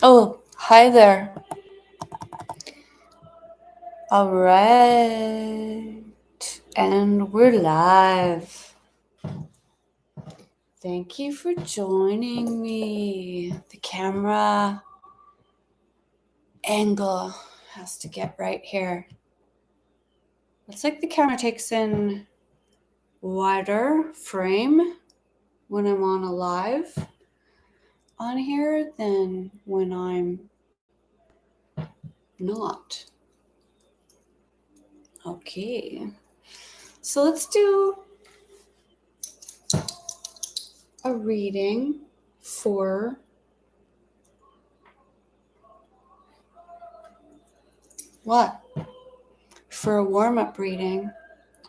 Oh, hi there. All right. And we're live. Thank you for joining me. The camera angle has to get right here. Looks like the camera takes in wider frame when I'm on a live on here than when I'm not. Okay. So let's do a reading for what? For a warm-up reading,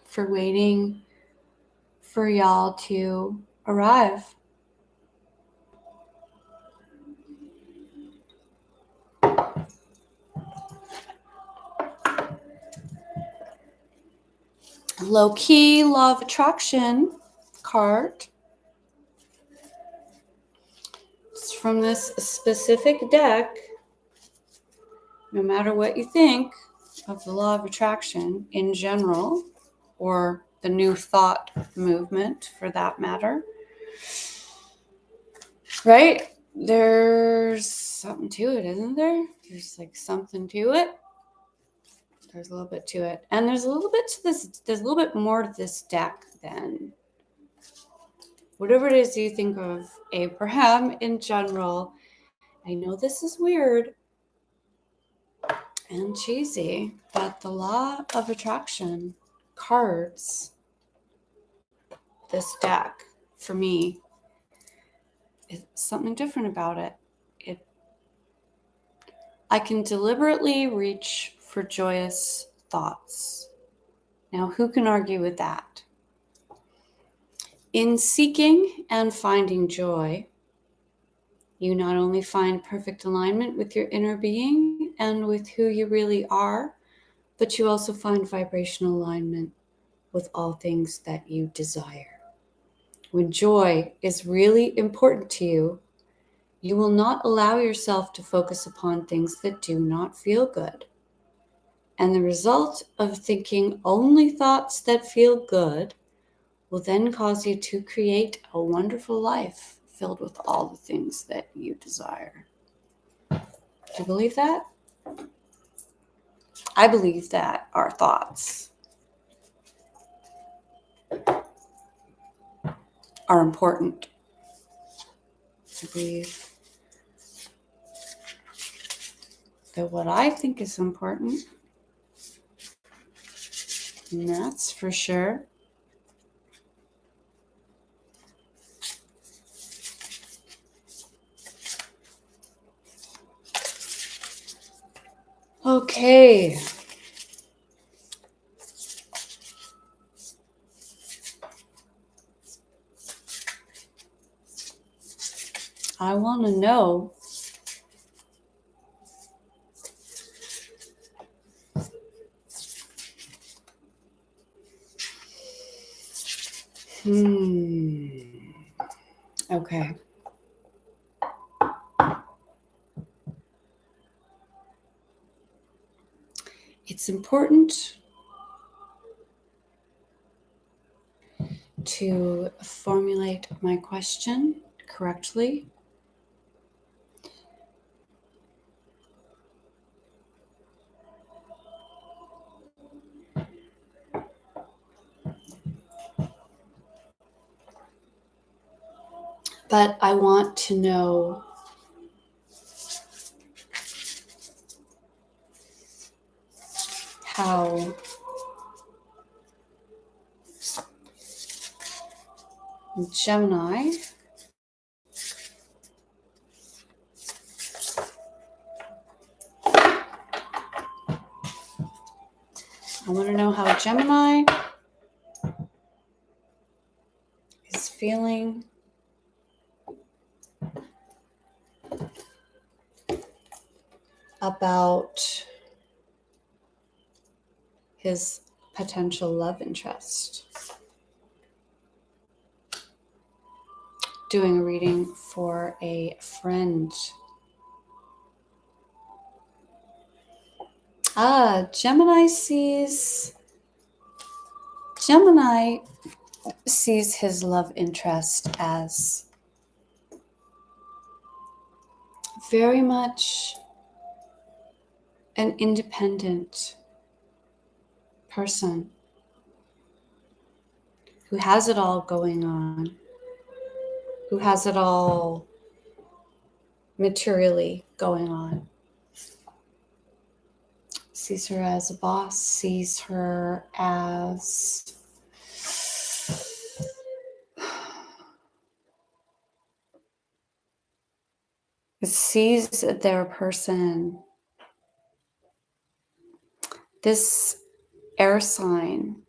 for waiting for y'all to arrive. Low-key Law of Attraction card. It's from this specific deck. No matter what you think of the Law of Attraction in general, or the New Thought movement for that matter, right? There's something to it, isn't there? There's like something to it. There's a little bit to it. And there's a little bit to this. There's a little bit more to this deck than whatever it is you think of Abraham in general. I know this is weird and cheesy, but the Law of Attraction cards, this deck, for me, is something different about it. I can deliberately reach for joyous thoughts. Now, who can argue with that? In seeking and finding joy, you not only find perfect alignment with your inner being and with who you really are, but you also find vibrational alignment with all things that you desire. When joy is really important to you, you will not allow yourself to focus upon things that do not feel good. And the result of thinking only thoughts that feel good will then cause you to create a wonderful life filled with all the things that you desire. Do you believe that? I believe that our thoughts are important. I believe that what I think is important, and that's for sure. Okay. I want to know Okay. It's important to formulate my question correctly. But I want to know how Gemini I want to know how Gemini is feeling about his potential love interest. Doing a reading for a friend Gemini sees his love interest as very much an independent person who has it all going on, who has it all materially going on. Sees her as a boss, sees her as sees their person. This air sign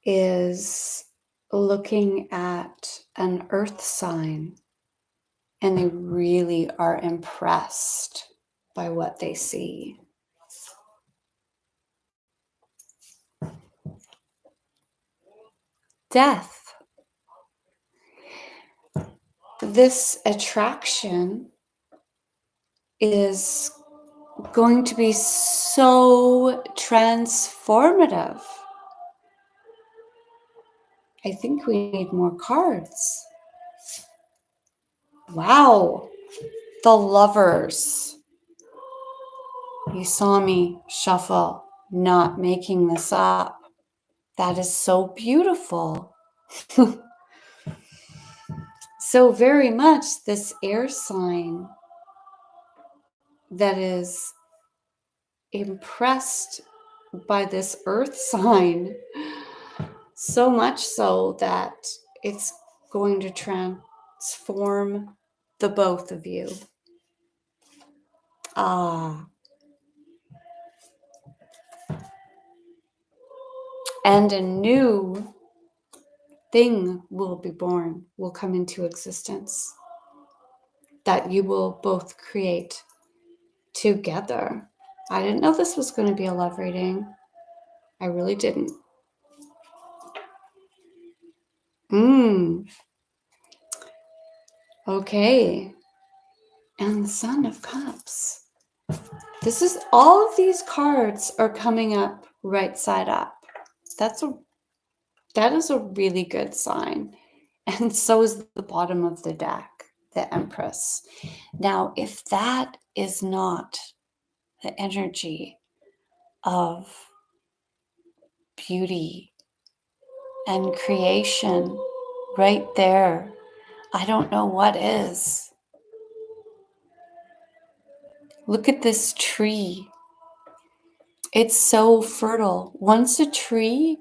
is looking at an earth sign, and they really are impressed by what they see. Death. This attraction is going to be so transformative. I think we need more cards. Wow. The Lovers. You saw me shuffle, not making this up. That is so beautiful. So very much this air sign that is impressed by this earth sign, so much so that it's going to transform the both of you. And a new thing will be born, will come into existence, that you will both create together. I didn't know this was going to be a love reading. I really didn't. Okay. And the Son of Cups. This is, all of these cards are coming up right side up. That is a really good sign. And so is the bottom of the deck, the Empress. Now, if that is not the energy of beauty and creation right there, I don't know what is. Look at this tree. It's so fertile. Once a tree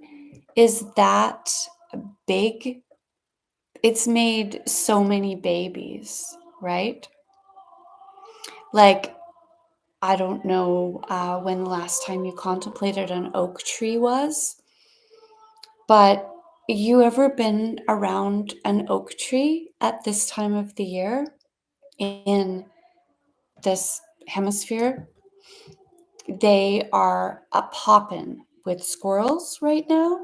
is that big, it's made so many babies, right? Like, I don't know when the last time you contemplated an oak tree was, but you ever been around an oak tree at this time of the year in this hemisphere? They are a poppin' with squirrels right now,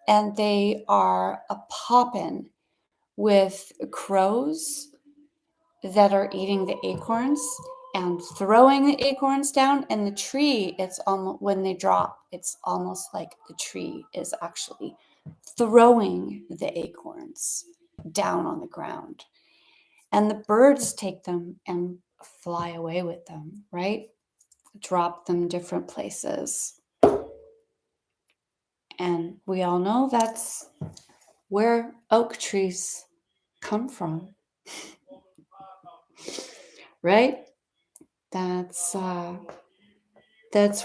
and they are a poppin' with crows that are eating the acorns and throwing the acorns down. And the tree, it's almost, when they drop, it's almost like the tree is actually throwing the acorns down on the ground. And the birds take them and fly away with them, right? Drop them different places. And we all know that's where oak trees come from, right? That's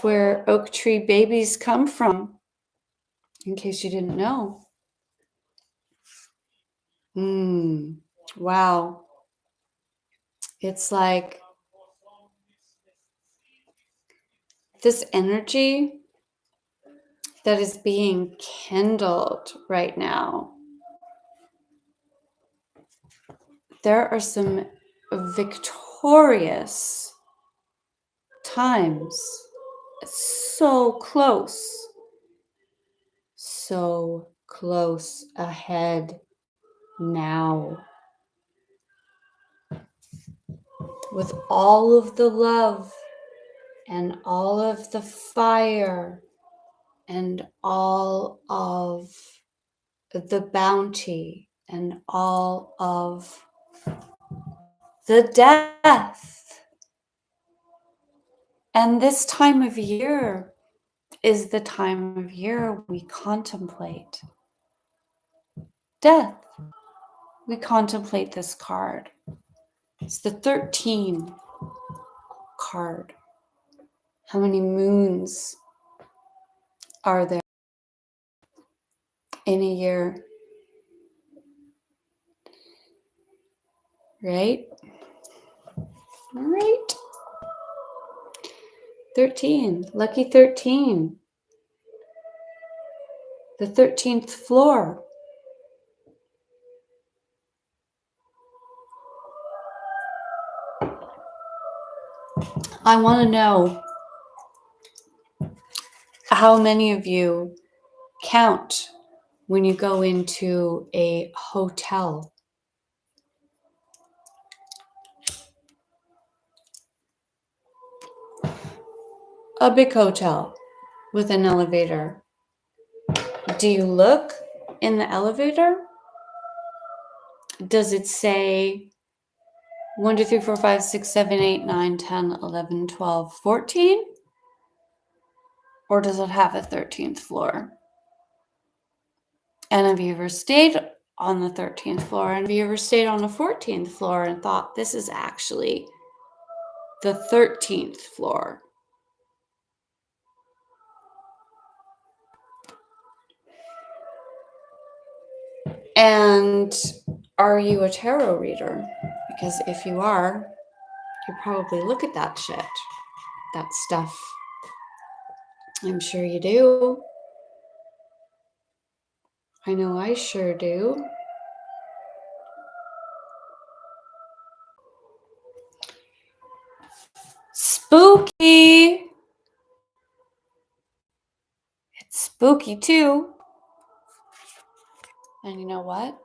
where oak tree babies come from, in case you didn't know. Wow. It's like this energy that is being kindled right now. There are some victorious times, so close ahead now, with all of the love and all of the fire and all of the bounty and all of the death. And this time of year is the time of year we contemplate death. We contemplate this card. It's the 13 card. How many moons are there in a year? Right? Right. 13. Lucky 13. The 13th floor. I want to know how many of you count when you go into a hotel. A big hotel with an elevator. Do you look in the elevator? Does it say 1, 2, 3, 4, 5, 6, 7, 8, 9, 10, 11, 12, 14? Or does it have a 13th floor? And have you ever stayed on the 13th floor? And have you ever stayed on the 14th floor and thought this is actually the 13th floor? And are you a tarot reader? Because if you are, you probably look at that shit, that stuff. I'm sure you do. I know I sure do. Spooky! It's spooky too. And you know what?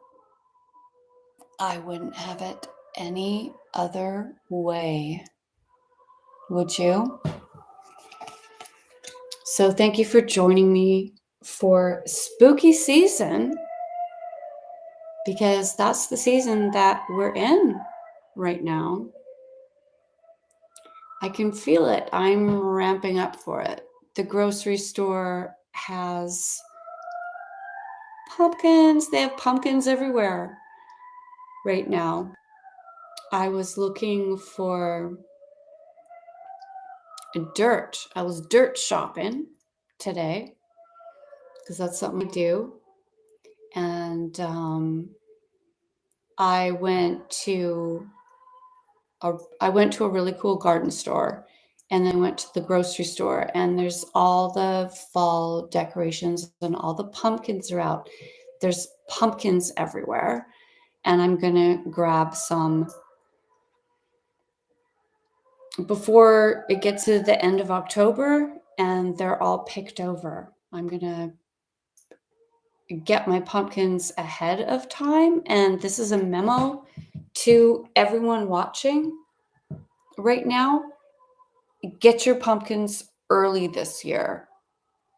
I wouldn't have it any other way. Would you? So thank you for joining me for spooky season, because that's the season that we're in right now. I can feel it. I'm ramping up for it. The grocery store has pumpkins. They have pumpkins everywhere right now. I was looking for dirt. I was dirt shopping today because that's something I do. And I went to a really cool garden store, and then went to the grocery store, and there's all the fall decorations and all the pumpkins are out. There's pumpkins everywhere, and I'm gonna grab some before it gets to the end of October and they're all picked over. I'm gonna get my pumpkins ahead of time, and this is a memo to everyone watching right now. Get your pumpkins early this year.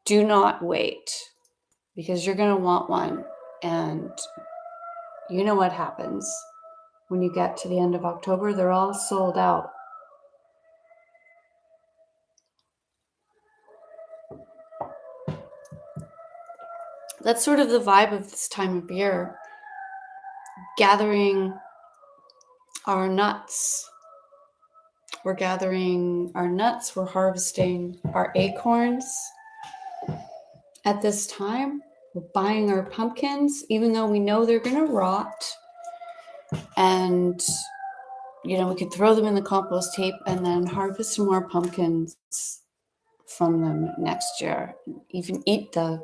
Do not wait, because you're going to want one. And you know what happens when you get to the end of October? They're all sold out. That's sort of the vibe of this time of year. Gathering our nuts. We're gathering our nuts. We're harvesting our acorns. At this time, we're buying our pumpkins, even though we know they're going to rot. And, we could throw them in the compost heap and then harvest some more pumpkins from them next year. Even you can eat the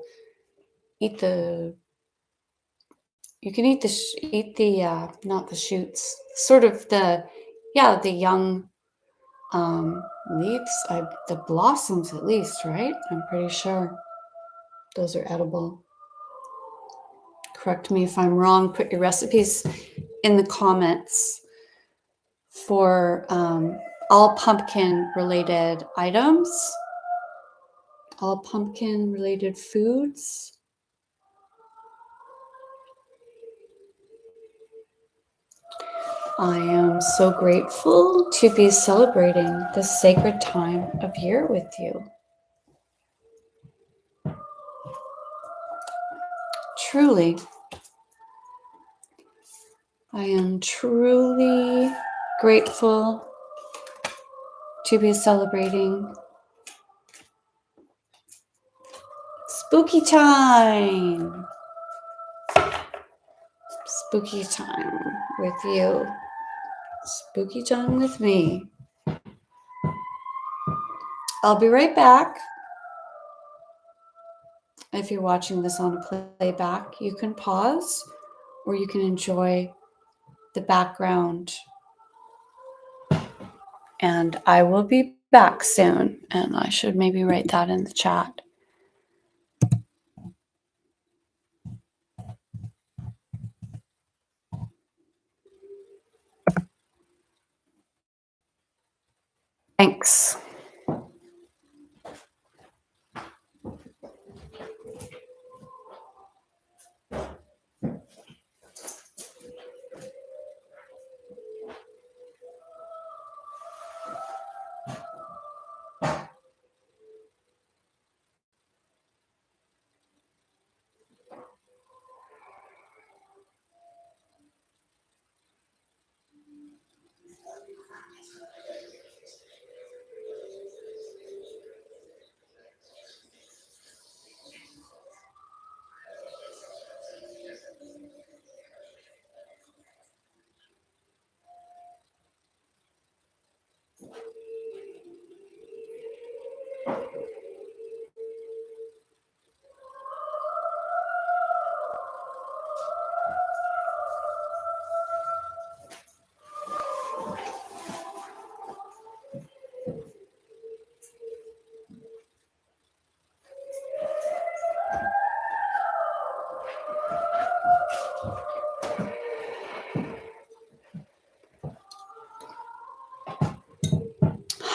not the shoots, sort of the young leaves, the blossoms at least, right? I'm pretty sure those are edible. Correct me if I'm wrong. Put your recipes in the comments for all pumpkin related items, all pumpkin related foods. I am so grateful to be celebrating this sacred time of year with you. Truly, I am truly grateful to be celebrating spooky time. Spooky time with you. Spooky time with me. I'll be right back. If you're watching this on a playback, you can pause or you can enjoy the background. And I will be back soon. And I should maybe write that in the chat. Thanks.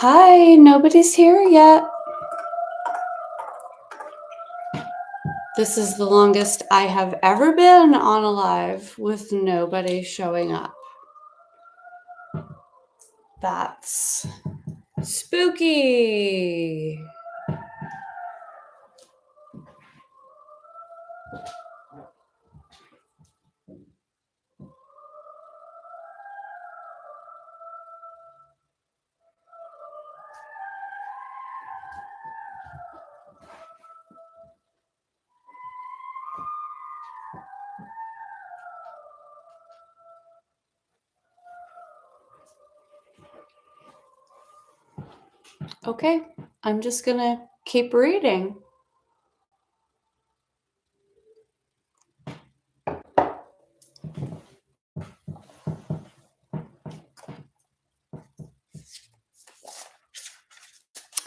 Hi, nobody's here yet. This is the longest I have ever been on a live with nobody showing up. That's spooky. Okay, I'm just gonna keep reading.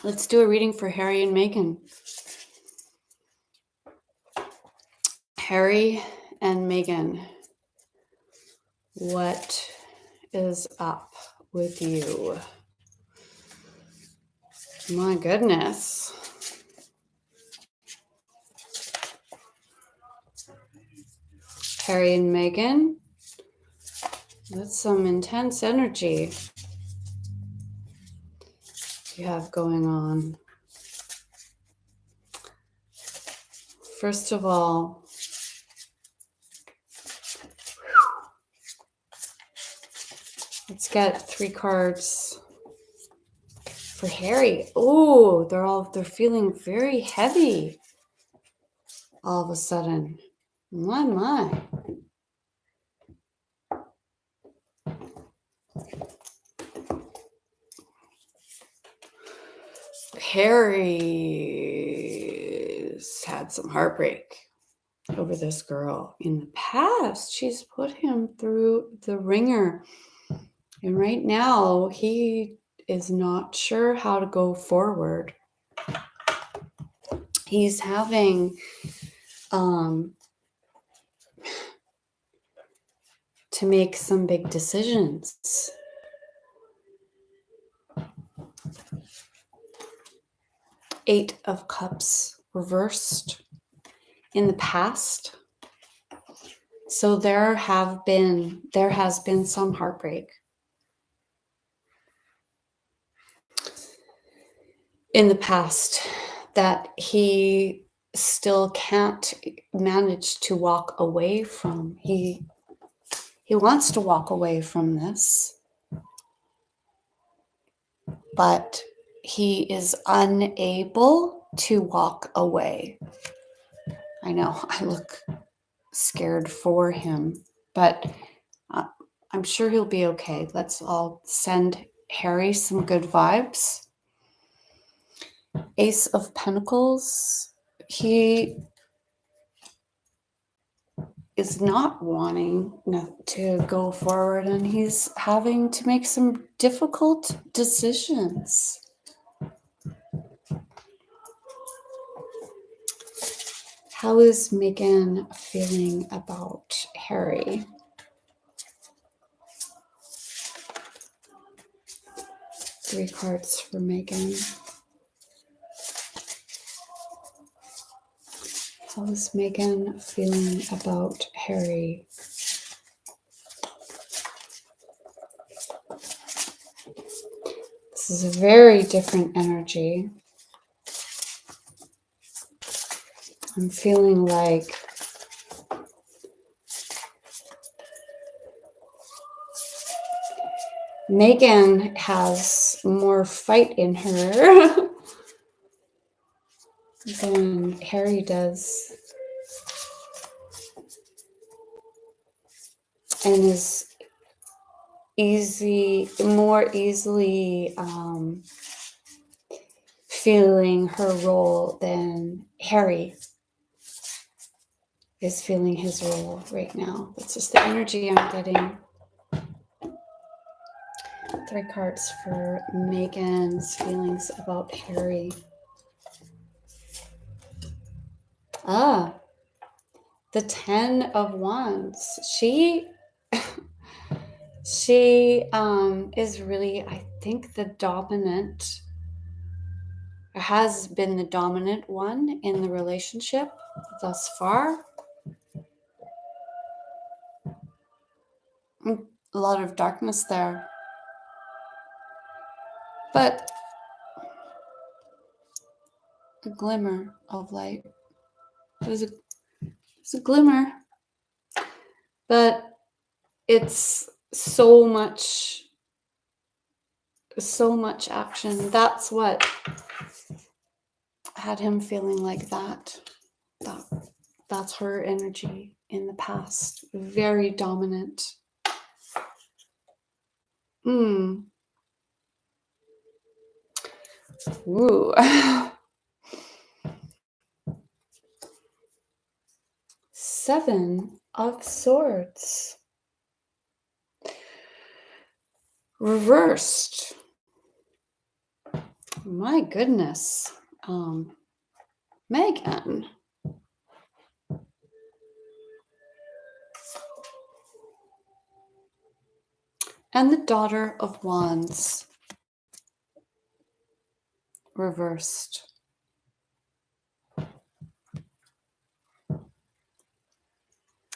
Let's do a reading for Harry and Meghan. Harry and Meghan, what is up with you? My goodness. Harry and Meghan, that's some intense energy you have going on. First of all, let's get 3 cards for Harry. Oh, they're feeling very heavy all of a sudden. My. Harry's had some heartbreak over this girl in the past. She's put him through the ringer. And right now, he is not sure how to go forward. He's having to make some big decisions. Eight of Cups reversed in the past. So there has been some heartbreak in the past that he still can't manage to walk away from. He wants to walk away from this, but he is unable to walk away. I know, I look scared for him, but I'm sure he'll be okay. Let's all send Harry some good vibes. Ace of Pentacles. He is not wanting to go forward, and he's having to make some difficult decisions. How is Megan feeling about Harry? Three cards for Megan. How is Megan feeling about Harry? This is a very different energy. I'm feeling like Megan has more fight in her than Harry does, and is more easily feeling her role than Harry is feeling his role right now. That's just the energy I'm getting. Three cards for Megan's feelings about Harry. The 10 of Wands. She is really, I think, the dominant, has been the dominant one in the relationship thus far. A lot of darkness there. But a glimmer of light. There's a glimmer. But it's so much action. That's what had him feeling like that. That's her energy in the past. Very dominant. Ooh. 7 of Swords. Reversed. My goodness. Megan. And the Daughter of Wands. Reversed.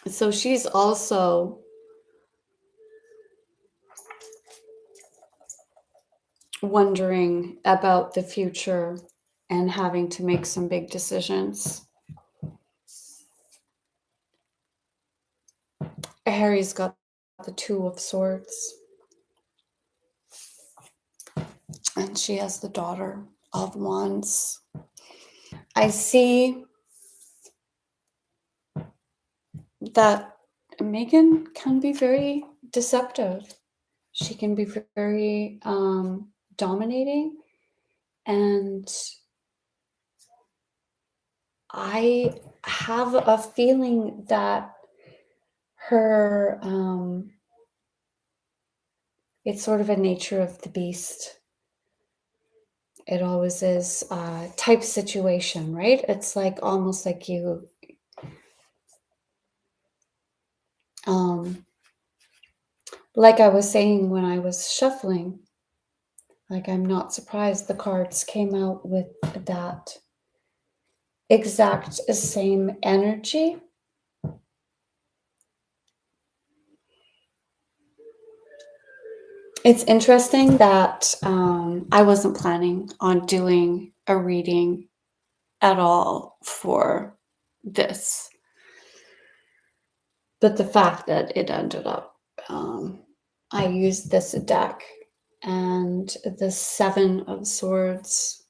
So she's also wondering about the future and having to make some big decisions. Harry's got the 2 of Swords. And she has the Daughter of Wands. I see that Megan can be very deceptive. She can be very dominating. And I have a feeling that her, it's sort of a nature of the beast. It always is a type situation, right? It's like almost like you, like I was saying when I was shuffling, Like, I'm not surprised the cards came out with that exact same energy. It's interesting that I wasn't planning on doing a reading at all for this. But the fact that it ended up, I used this deck and the Seven of Swords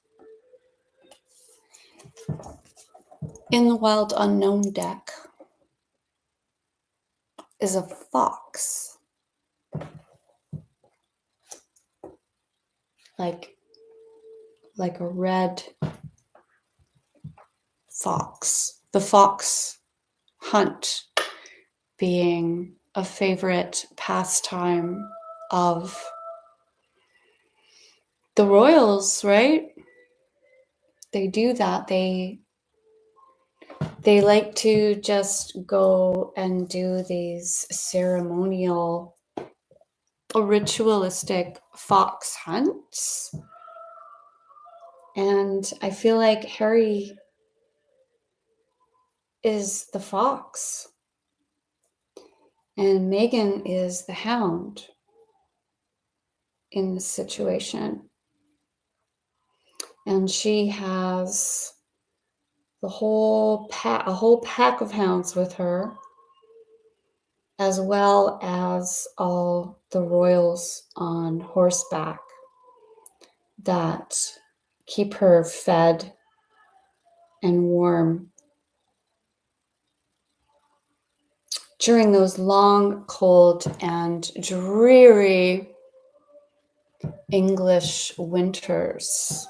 in the Wild Unknown deck is a fox. Like a red fox. The fox hunt being a favorite pastime of the royals, right? They do that. They like to just go and do these ceremonial, ritualistic fox hunts. And I feel like Harry is the fox and Meghan is the hound in this situation. And she has a whole pack of hounds with her, as well as all the royals on horseback that keep her fed and warm during those long, cold, and dreary English winters.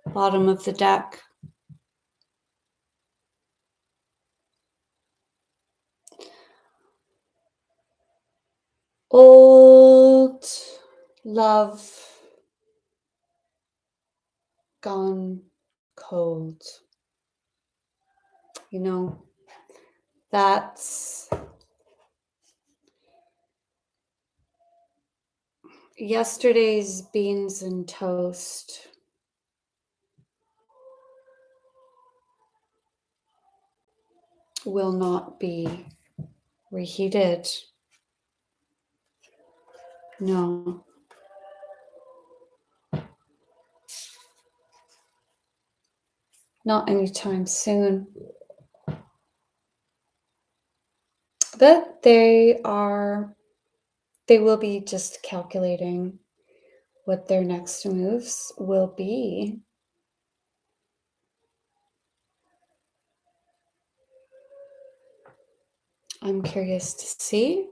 Bottom of the deck. Old love gone cold. You know, that's yesterday's beans and toast will not be reheated. No. Not anytime soon. But they will be just calculating what their next moves will be. I'm curious to see.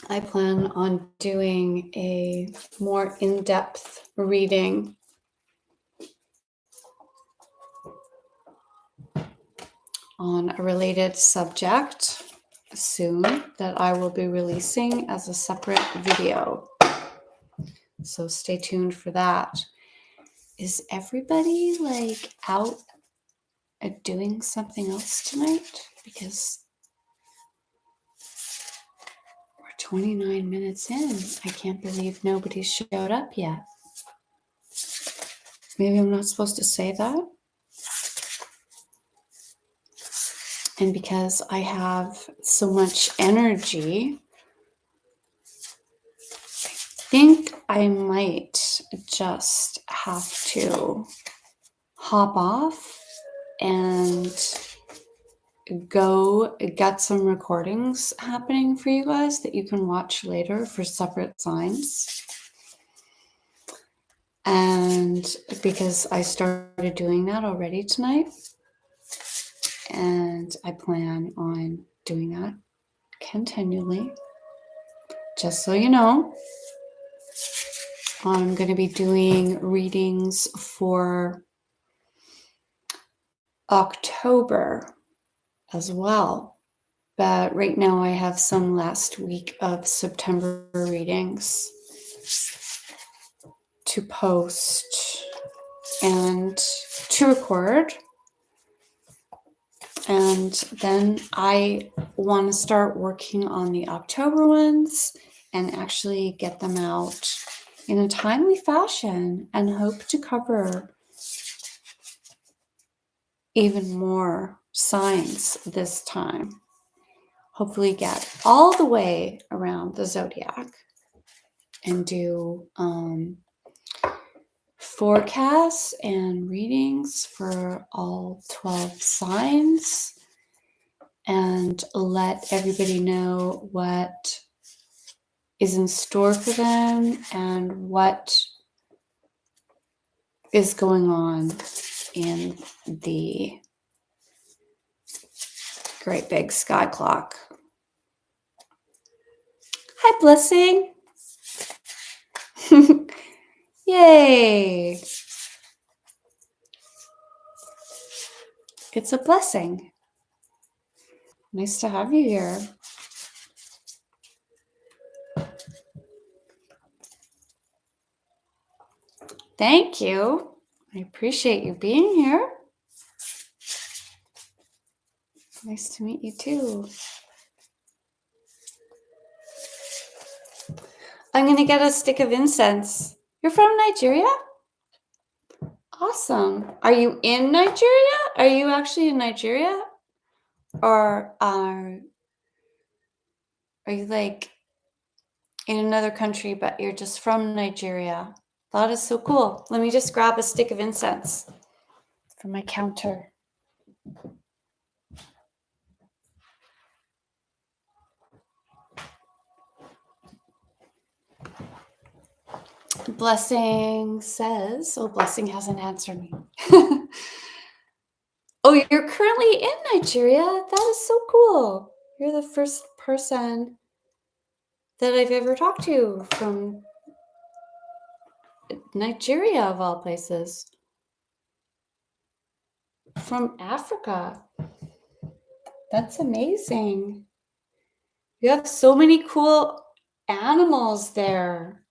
I plan on doing a more in-depth reading on a related subject soon that I will be releasing as a separate video. So stay tuned for that. Is everybody like out doing something else tonight? Because we're 29 minutes in. I can't believe nobody showed up yet. Maybe I'm not supposed to say that. And because I have so much energy, I think I might just have to hop off and go get some recordings happening for you guys that you can watch later for separate signs. And because I started doing that already tonight, and I plan on doing that continually. Just so you know, I'm going to be doing readings for October as well. But right now I have some last week of September readings to post and to record. And then I want to start working on the October ones and actually get them out in a timely fashion, and hope to cover even more signs this time. Hopefully get all the way around the zodiac and do forecasts and readings for all 12 signs, and let everybody know what is in store for them and what is going on in the great big sky clock. Hi, Blessing. Yay. It's a blessing. Nice to have you here. Thank you. I appreciate you being here. Nice to meet you too. I'm going to get a stick of incense. You're from Nigeria? Awesome. Are you in Nigeria? Are you actually in Nigeria? Or are you like in another country, but you're just from Nigeria? That is so cool. Let me just grab a stick of incense from my counter. Blessing says, oh, Blessing hasn't answered me. Oh, you're currently in Nigeria? That is so cool. You're the first person that I've ever talked to from Nigeria, of all places. From Africa. That's amazing. You have so many cool animals there.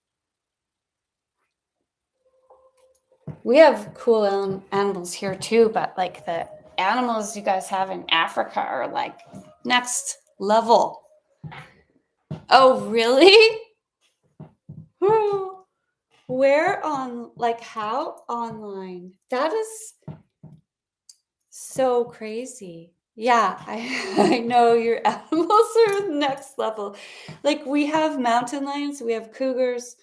We have cool animals here too, but like the animals you guys have in Africa are like next level. Oh, really? Where on, like how online? That is so crazy. Yeah, I know your animals are next level. Like we have mountain lions, we have cougars,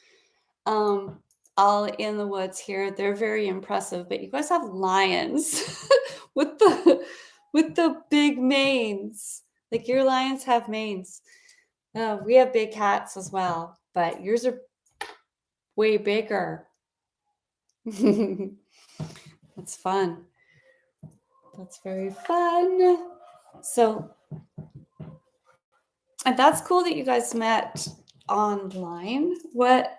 all in the woods here. They're very impressive, but you guys have lions with the big manes. Like your lions have manes. We have big cats as well, but yours are way bigger. That's fun. That's very fun. So, and that's cool that you guys met online. What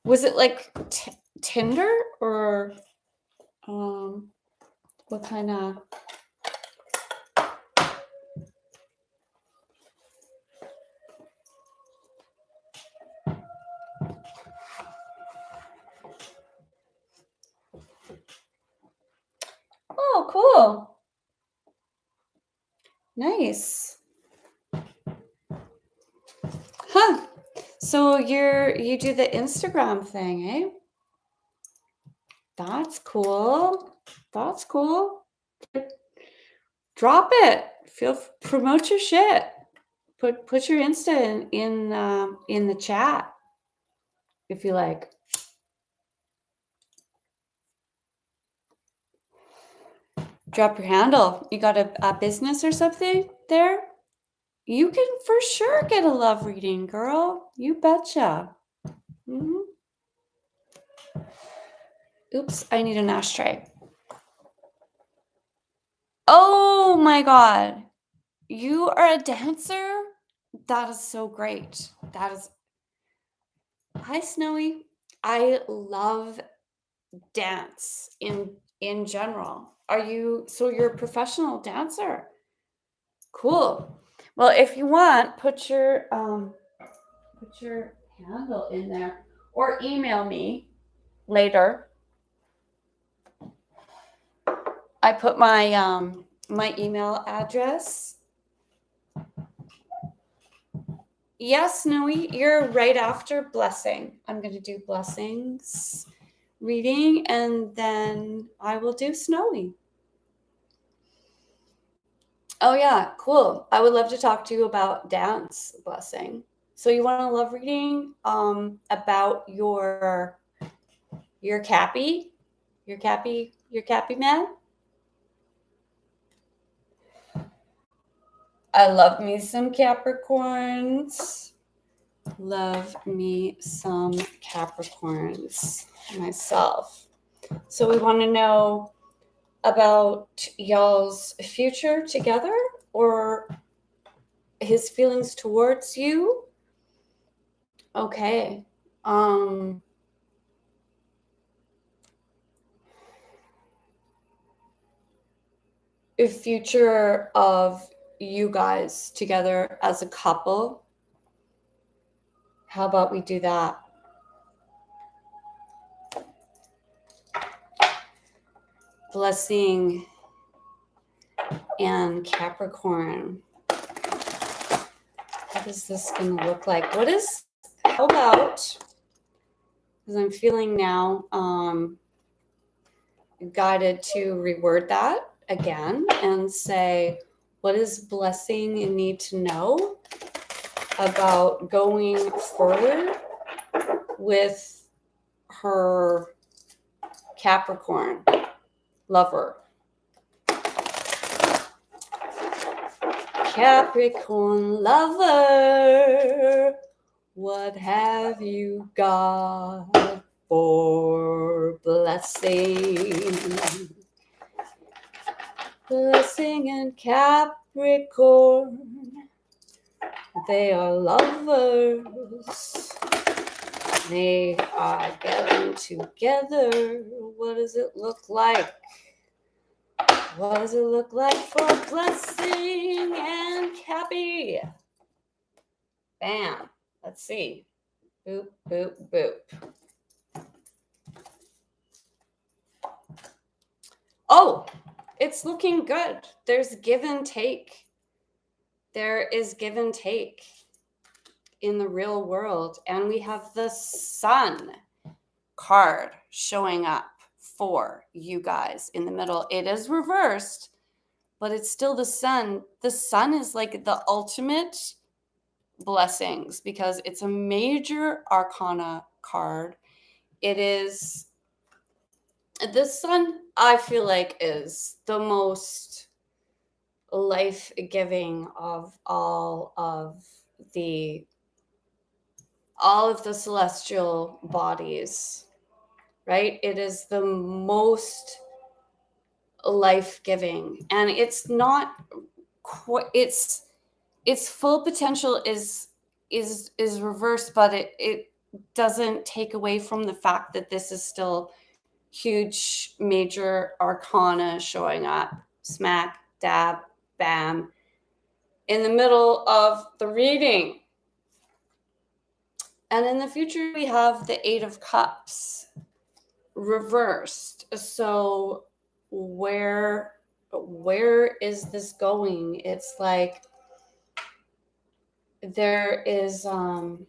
was it, like Tinder, or what kind of? Oh, cool. Nice. Huh. So you do the Instagram thing, eh? That's cool. That's cool. Drop it. Promote your shit. Put your Insta in the chat if you like. Drop your handle. You got a business or something there? You can for sure get a love reading, girl. You betcha. Mm-hmm. Oops, I need an ashtray. Oh my God. You are a dancer? That is so great. That is. Hi, Snowy. I love dance in general. You're a professional dancer? Cool. Well, if you want, put your handle in there or email me later I put my my email address. Yes, Snowy, you're right after blessing. I'm going to do blessings reading, and then I will do Snowy. Oh yeah, cool. I would love to talk to you about dance, blessing. So you want a love reading about your Cappy? Your Cappy man? I love me some Capricorns. Love me some Capricorns myself. So we want to know about y'all's future together, or his feelings towards you. Okay. A future of you guys together as a couple. How about we do that? Blessing and Capricorn. What is this going to look like? How about, because I'm feeling now guided to reword that again and say, what does blessing need to know about going forward with her Capricorn lover? Capricorn lover, what have you got for blessing? Blessing and Capricorn, they are lovers. They are getting together. What does it look like? What does it look like for Blessing and Cappy? Bam. Let's see. Boop, boop, boop. Oh, it's looking good. There's give and take. There is give and take in the real world. And we have the Sun card showing up for you guys in the middle. It is reversed, but it's still the Sun. The Sun is like the ultimate blessings because it's a major arcana card. It is, the Sun, I feel like, is the most life-giving of all of the celestial bodies, right? It is the most life-giving, and it's not quite, its full potential is reversed, but it doesn't take away from the fact that this is still huge major arcana showing up smack dab bam in the middle of the reading. And in the future, we have the Eight of Cups reversed. So where is this going? It's like there is an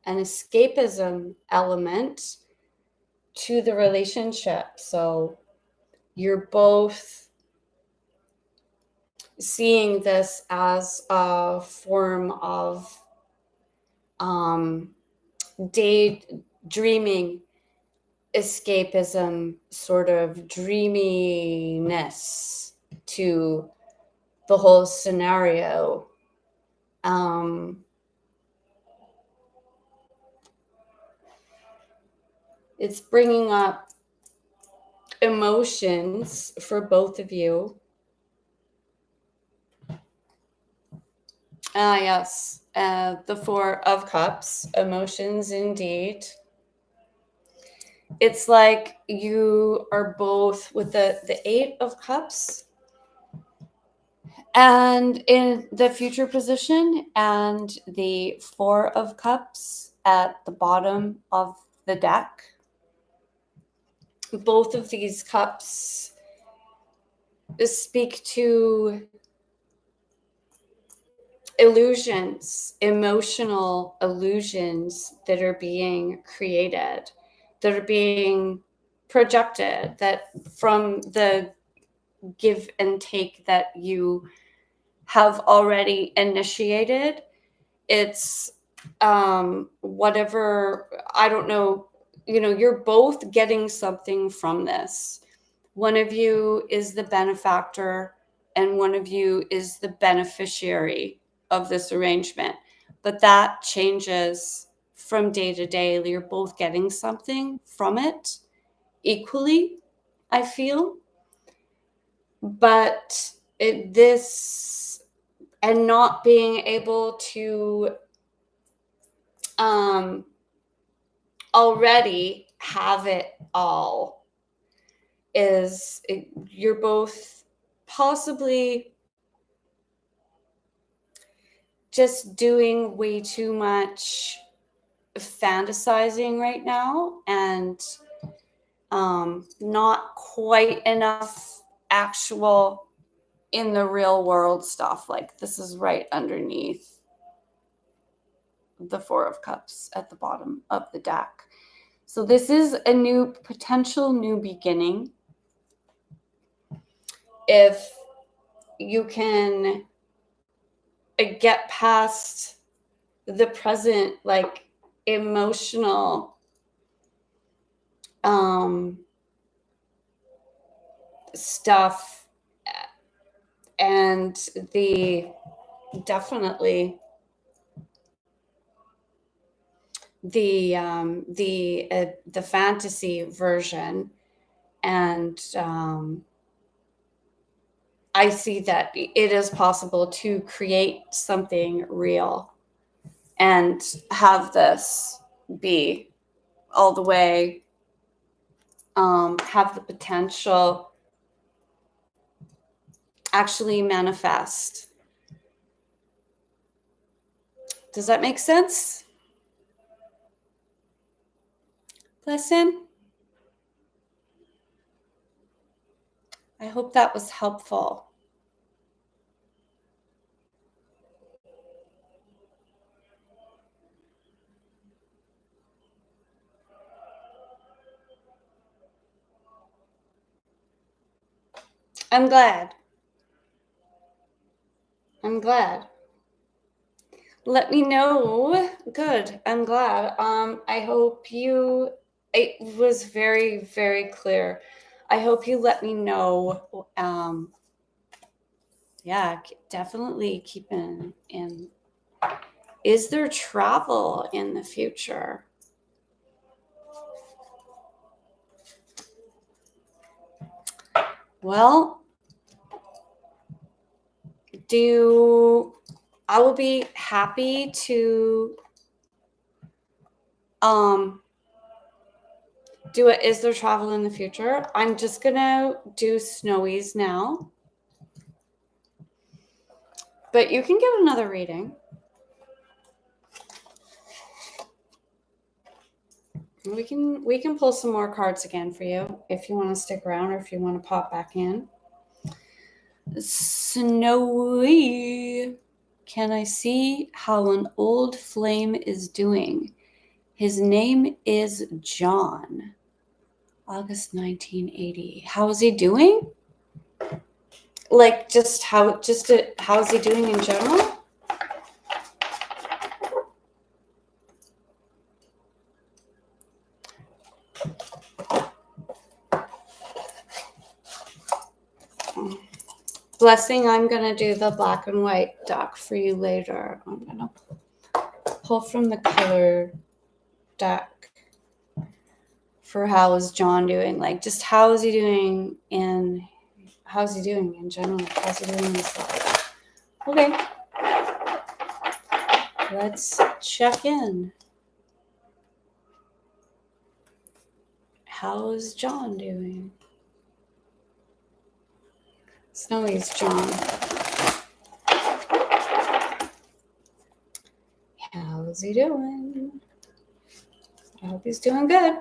escapism element to the relationship. So you're both seeing this as a form of daydreaming, escapism, sort of dreaminess to the whole scenario. It's bringing up emotions for both of you. Yes, the Four of Cups, emotions indeed. It's like you are both with the Eight of Cups and in the future position, and the Four of Cups at the bottom of the deck. both of these cups speak to illusions, emotional illusions that are being created, that are being projected, that from the give and take that you have already initiated. It's whatever, I don't know, you're both getting something from this. One of you is the benefactor and one of you is the beneficiary of this arrangement. But that changes from day to day. You're both getting something from it equally, I feel. But this, and not being able to already have it all, you're both possibly just doing way too much fantasizing right now, and not quite enough actual in the real world stuff. Like, this is right underneath the Four of Cups at the bottom of the deck. So this is a potential new beginning. If you can get past the present, like, emotional stuff, and definitely the fantasy version, and I see that it is possible to create something real and have this be all the way, have the potential actually manifest. Does that make sense? Listen, I hope that was helpful. I'm glad. Let me know. Good. I'm glad. I hope it was very, very clear. I hope you let me know. Yeah, definitely keep in. Is there travel in the future? Well, I will be happy to do it. Is there travel in the future? I'm just gonna do snowies now, but you can get another reading. We can pull some more cards again for you if you want to stick around, or if you want to pop back in. Snowy, can I see how an old flame is doing? His name is John. August 1980. How is he doing? Like, how is he doing in general? Blessing, I'm going to do the black and white deck for you later. I'm going to pull from the color deck for how is John doing. Like, just how is he doing in general? How's he doing in his life? Okay. Let's check in. How's John doing? Snowy's John. How's he doing? I hope he's doing good.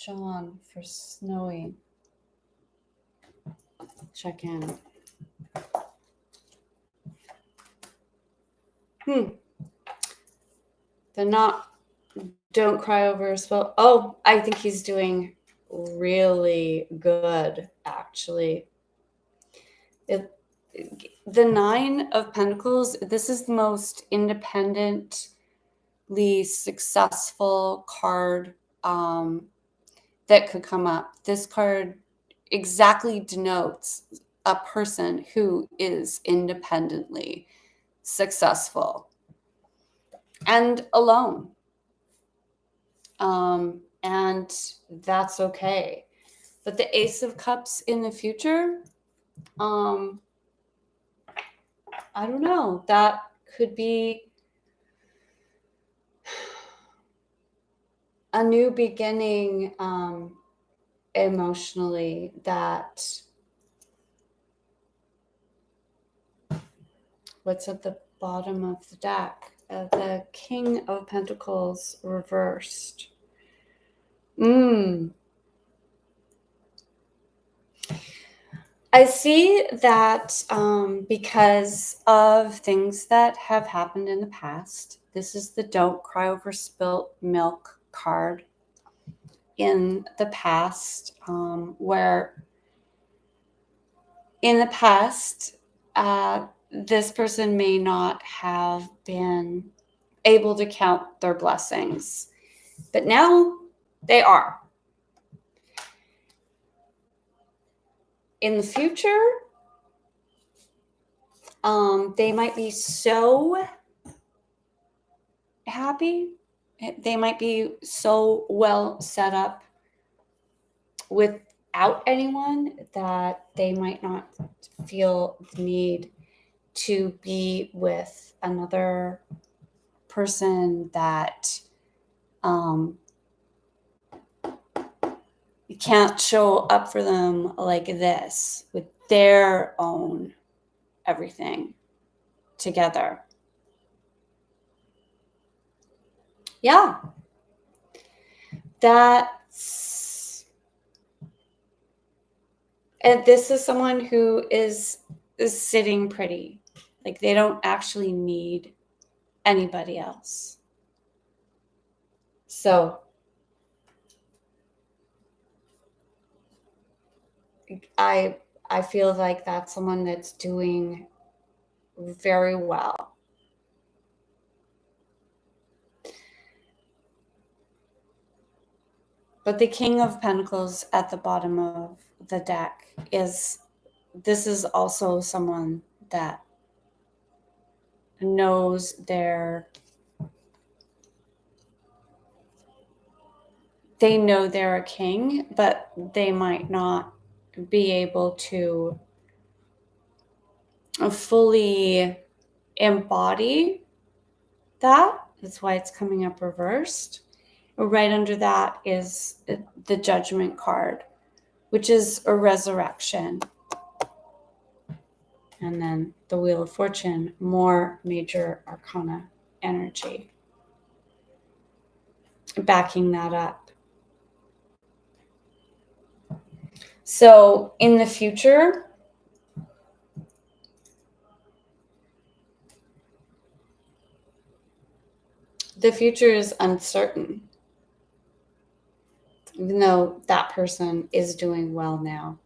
John for Snowy. Check in. Don't cry over a spill. Oh, I think he's doing really good, actually. The Nine of Pentacles, this is the most independently successful card that could come up. This card exactly denotes a person who is independently successful and alone. And that's okay. But the Ace of Cups in the future, I don't know. That could be a new beginning emotionally. That what's at the bottom of the deck? The King of Pentacles reversed. I see that because of things that have happened in the past. This is the Don't Cry Over Spilt Milk card in the past, where in the past, this person may not have been able to count their blessings, but now they are. In the future, they might be so happy. They might be so well set up without anyone that they might not feel the need to be with another person that can't show up for them like this with their own everything together. Yeah. And this is someone who is sitting pretty. Like they don't actually need anybody else. So I feel like that's someone that's doing very well. But the King of Pentacles at the bottom of the deck this is also someone that knows they know they're a king, but they might not be able to fully embody that. That's why it's coming up reversed. Right under that is the Judgment card, which is a resurrection. And then the Wheel of Fortune, more major arcana energy, backing that up. So in the future, the future is uncertain, even though that person is doing well now.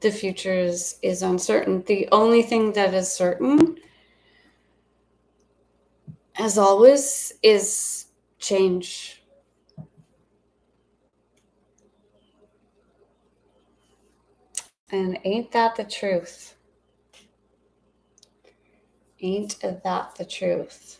The future is uncertain. The only thing that is certain, as always, is change. And ain't that the truth? Ain't that the truth?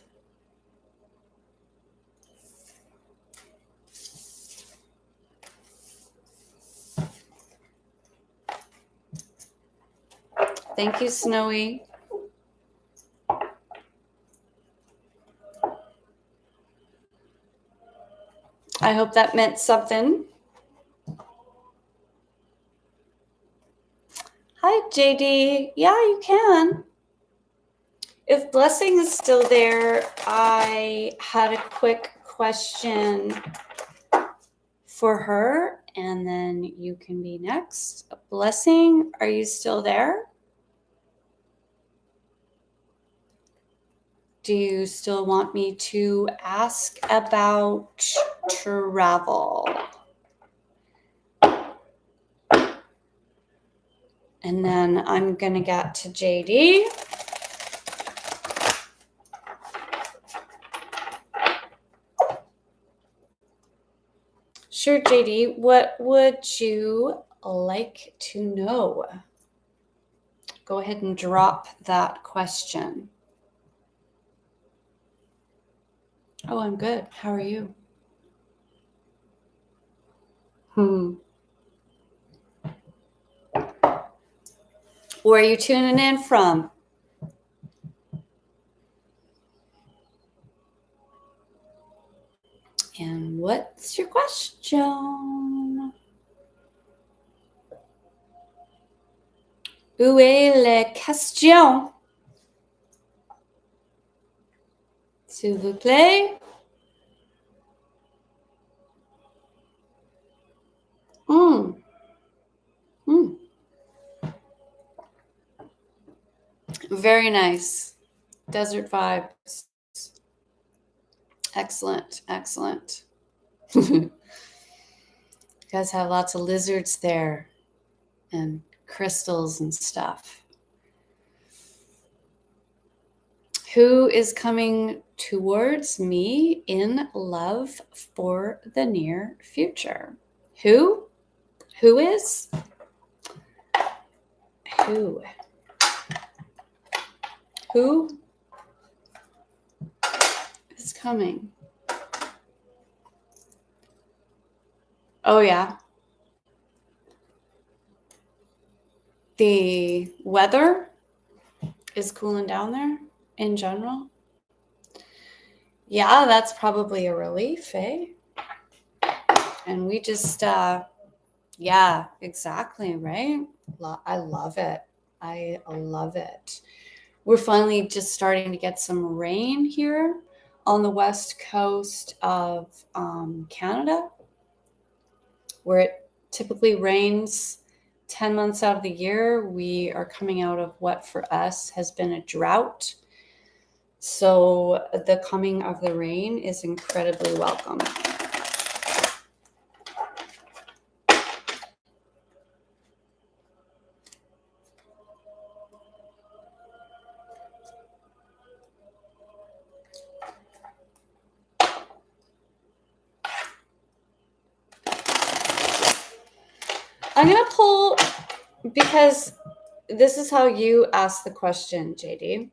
Thank you, Snowy. I hope that meant something. Hi, JD. Yeah, you can. If blessing is still there, I had a quick question for her, and then you can be next. Blessing, are you still there? Do you still want me to ask about travel? And then I'm going to get to JD. Sure, JD, what would you like to know? Go ahead and drop that question. Oh, I'm good. How are you? Where are you tuning in from? And what's your question? Où est la question? S'il vous plaît. Very nice. Desert vibes. Excellent. Excellent. You guys have lots of lizards there and crystals and stuff. Who is coming towards me in love for the near future? Who? Who is? Who? Who is coming? Oh, yeah. The weather is cooling down there in general. Yeah, that's probably a relief, eh? And we just, yeah, exactly, right? I love it. I love it. We're finally just starting to get some rain here on the west coast of Canada, where it typically rains 10 months out of the year. We are coming out of what for us has been a drought. So the coming of the rain is incredibly welcome. I'm going to pull, because this is how you ask the question, JD.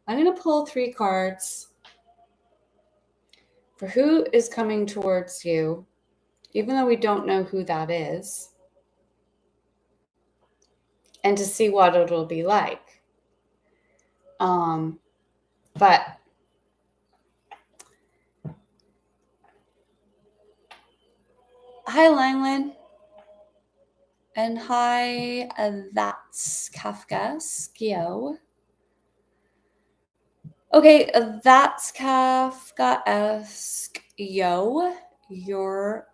I'm going to pull 3 cards for who is coming towards you, even though we don't know who that is, and to see what it'll be like. But hi, Langland. And hi, that's Kafkaesque. Okay, that's Kafkaesque. You're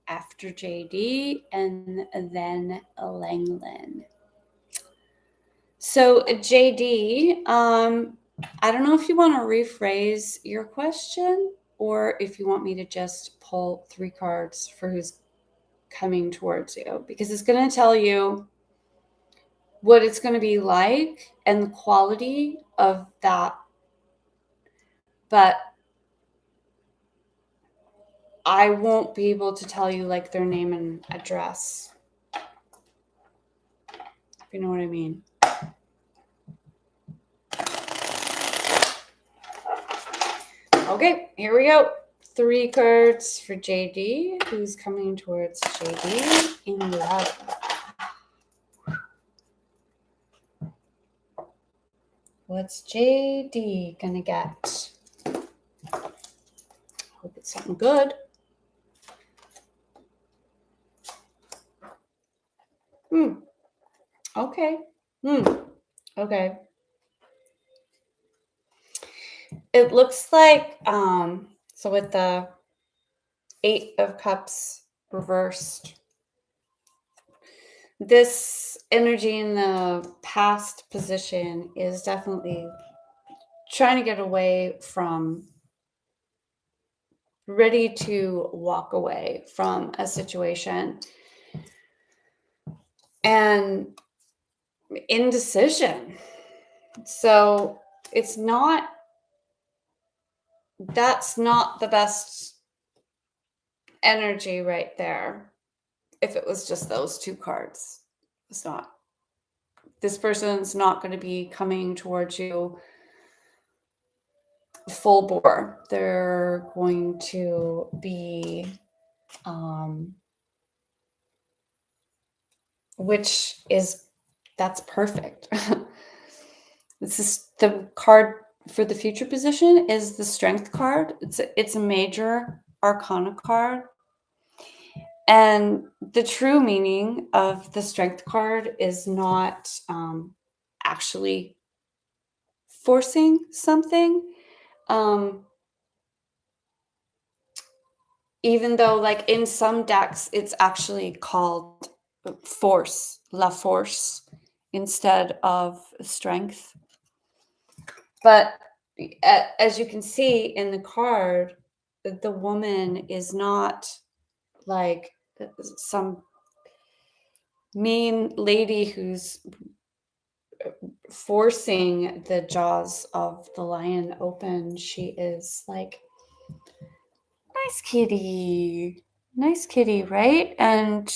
after JD and then Langland. So JD, I don't know if you want to rephrase your question or if you want me to just pull 3 cards for who's coming towards you, because it's going to tell you what it's going to be like and the quality of that. But I won't be able to tell you like their name and address. If you know what I mean. Okay, here we go. 3 cards for JD. Who's coming towards JD in love? What's JD gonna get? Hope it's something good. Okay. Okay. It looks like So with the 8 of Cups reversed, this energy in the past position is definitely trying to get away from, ready to walk away from a situation, and indecision. So it's not, that's not the best energy right there. If it was just those two cards, it's not. This person's not going to be coming towards you full bore. They're going to be, that's perfect. This is the card for the future position is the Strength card. It's a major arcana card. And the true meaning of the Strength card is not actually forcing something. Even though, like, in some decks, it's actually called force, la force, instead of strength. But as you can see in the card, the woman is not like some mean lady who's forcing the jaws of the lion open. She is like, nice kitty, right? And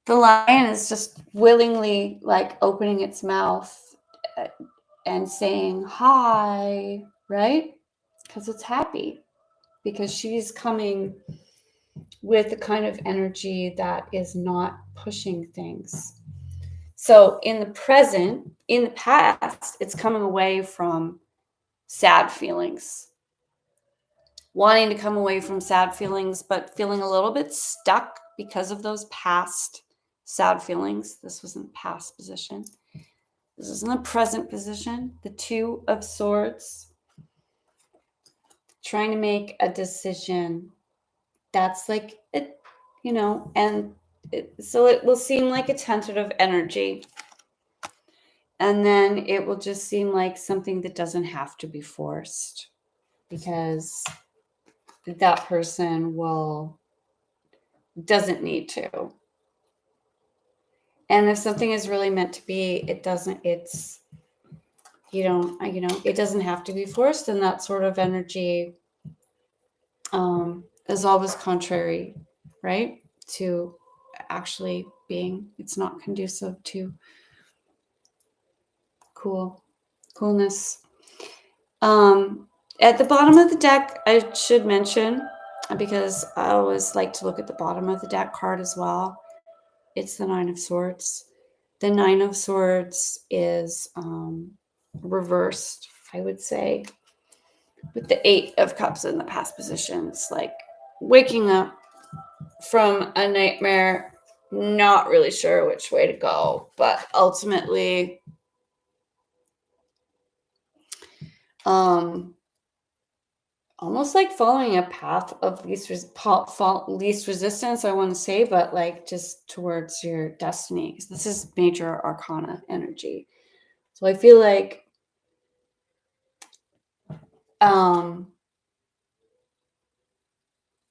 the lion is just willingly like opening its mouth and saying hi, right? Because it's happy, because she's coming with the kind of energy that is not pushing things. So in the present, in the past, it's coming away from sad feelings, wanting to come away from sad feelings, but feeling a little bit stuck because of those past sad feelings. This was in the past position. This is in the present position. The 2 of Swords. Trying to make a decision. That's like, it, and so it will seem like a tentative energy. And then it will just seem like something that doesn't have to be forced, because that person doesn't need to. And if something is really meant to be, it doesn't have to be forced. And that sort of energy is always contrary, right, to actually being. It's not conducive to coolness. At the bottom of the deck, I should mention, because I always like to look at the bottom of the deck card as well, it's the 9 of Swords. The 9 of Swords is reversed, I would say, with the 8 of Cups in the past position. It's like waking up from a nightmare, not really sure which way to go, but ultimately almost like following a path of least resistance, I want to say, but like just towards your destiny, because this is major arcana energy. So I feel like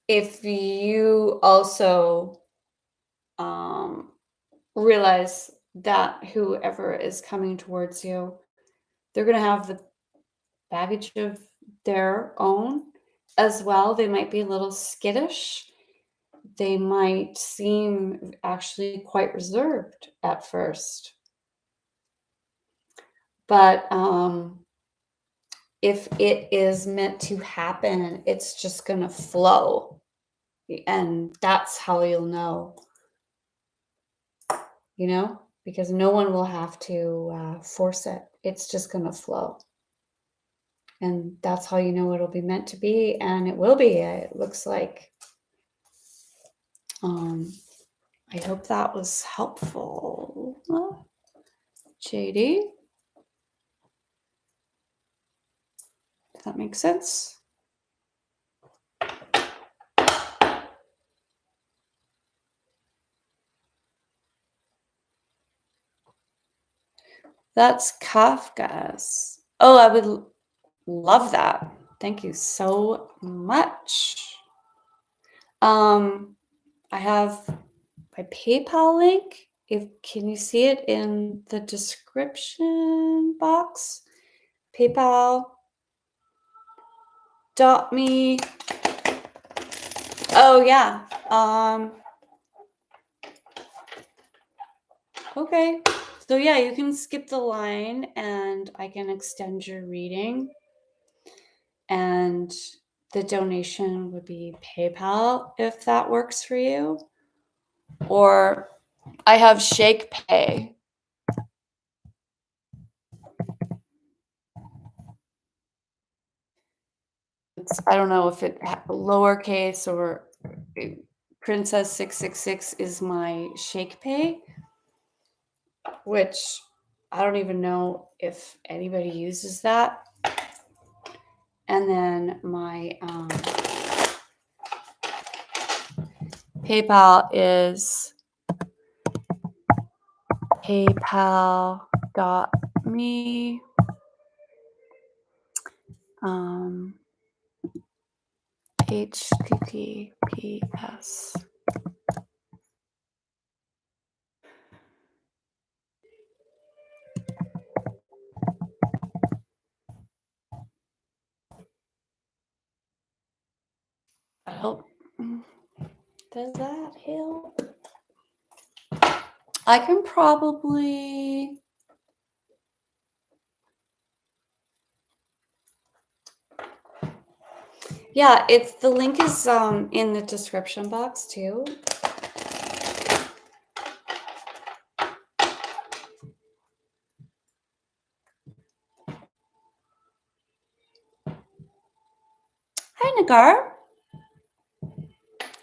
if you also realize that whoever is coming towards you, they're going to have the baggage of their own as well. They might be a little skittish. They might seem actually quite reserved at first. But if it is meant to happen, it's just going to flow. And that's how you'll know, because no one will have to force it. It's just going to flow. And that's how you know it'll be meant to be. And it will be. It looks like. I hope that was helpful. JD? Does that make sense? That's Kafka's. Oh, I would love that. Thank you so much. I have my PayPal link. Can you see it in the description box? PayPal.me. Oh yeah. Okay. So yeah, you can skip the line and I can extend your reading. And the donation would be PayPal if that works for you. Or I have Shake Pay. I don't know if it lowercase or Princess 666 is my Shake Pay, which I don't even know if anybody uses that. And then my PayPal is paypal.me https help. Does that help? I can probably yeah, it's the link is in the description box too. Hi Nagar.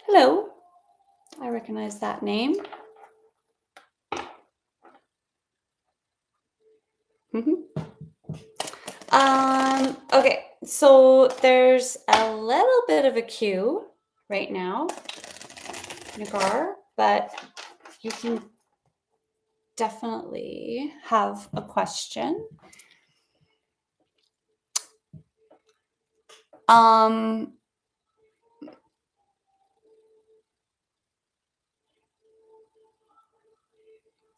Hello. I recognize that name. Okay, so there's a little bit of a queue right now, Nagar, but you can definitely have a question.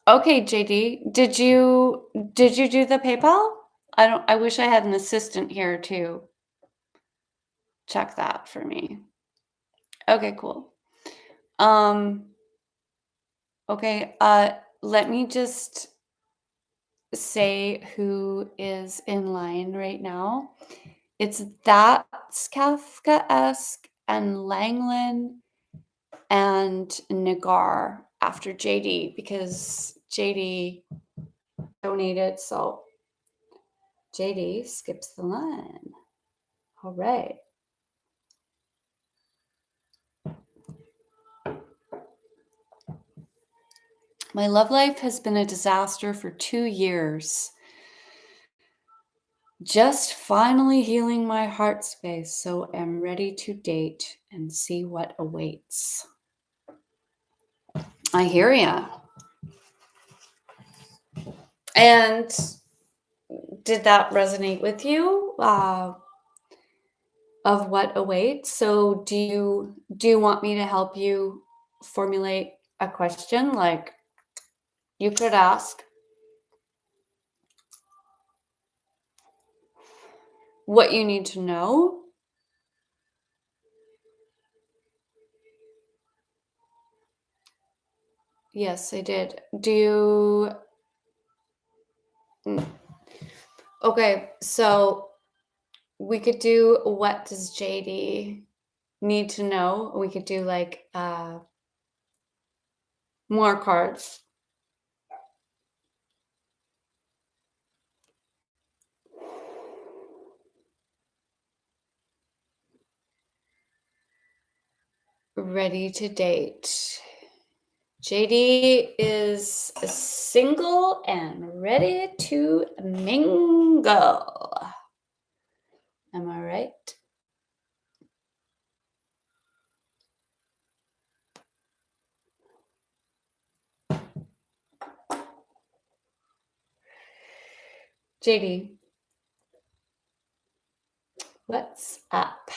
Okay, JD, did you do the PayPal? I wish I had an assistant here to check that for me. Okay, cool. Okay, let me just say who is in line right now. That's Kafkaesque and Langland and Nagar after JD because JD donated, so JD skips the line. All right. My love life has been a disaster for 2 years. Just finally healing my heart space, so am ready to date and see what awaits. I hear ya. And did that resonate with you? Of what awaits? So do you want me to help you formulate a question? Like you could ask, what you need to know. Yes, I did. Okay, so we could do what does JD need to know? We could do like more cards. Ready to date. JD is single and ready to mingle. Am I right? JD, what's up?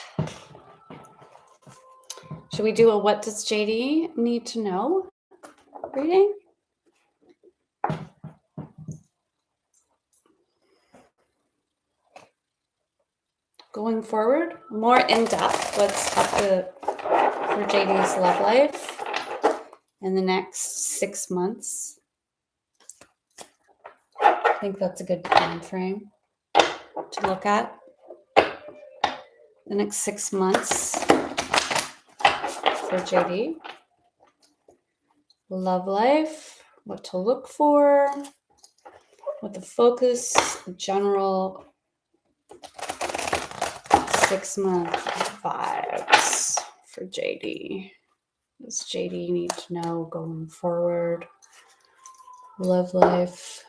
Should we do a what does JD need to know reading? Going forward, more in depth, what's up for JD's love life in the next 6 months. I think that's a good time frame to look at. The next 6 months for JD. Love life, what to look for, what the focus, general 6-month vibes for JD. Does JD need to know going forward? Love life.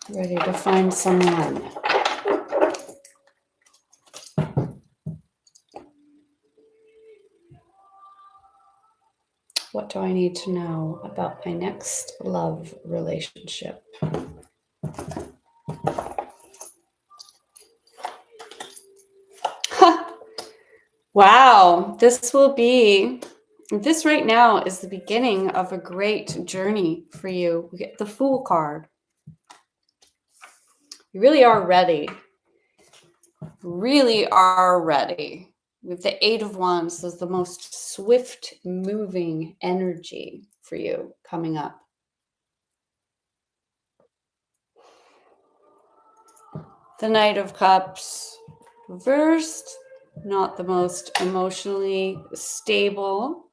Ready to find someone. What do I need to know about my next love relationship? Wow, this right now is the beginning of a great journey for you. We get the Fool card. You really are ready. Really are ready. With the 8 of Wands, there's the most swift moving energy for you coming up. The Knight of Cups reversed, not the most emotionally stable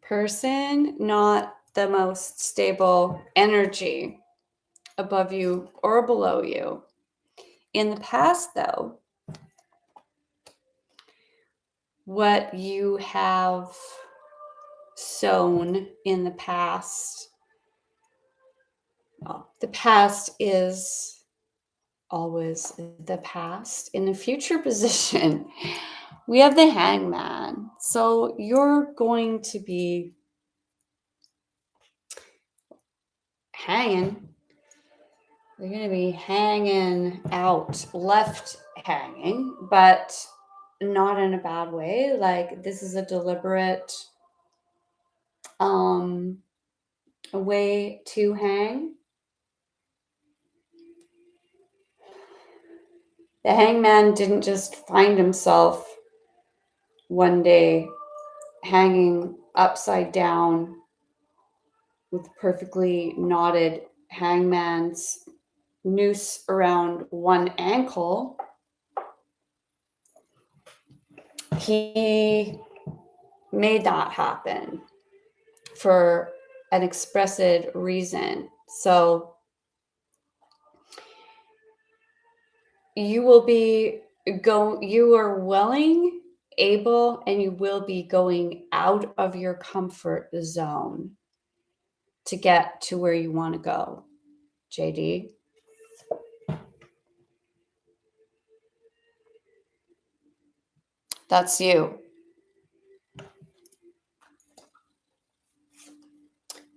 person, not the most stable energy above you or below you. In the past, though, what you have sown in the past, well, the past is always the past. In the future position, we have the Hangman. So you're going to be hanging. You're going to be hanging out, left hanging, but not in a bad way. Like, this is a deliberate way to hang. The Hangman didn't just find himself one day hanging upside down with perfectly knotted hangman's noose around one ankle. He made that happen for an expressed reason. So you will be you are willing, able, and you will be going out of your comfort zone to get to where you want to go, JD. That's you.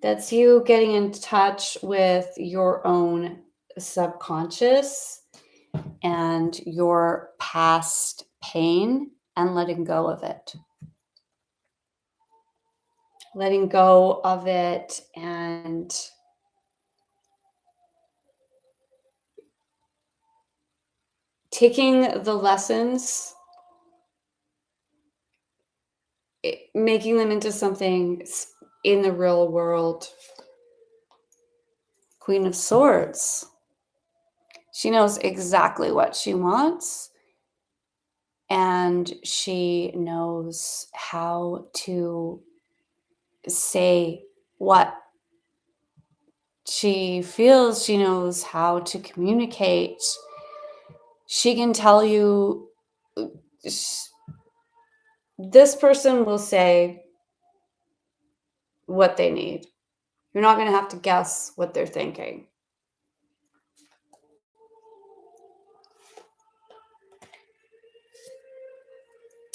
That's you getting in touch with your own subconscious and your past pain and letting go of it. Letting go of it and taking the lessons, making them into something in the real world. Queen of Swords. She knows exactly what she wants, and she knows how to say what she feels. She knows how to communicate. She can tell you, this person will say what they need. You're not going to have to guess what they're thinking.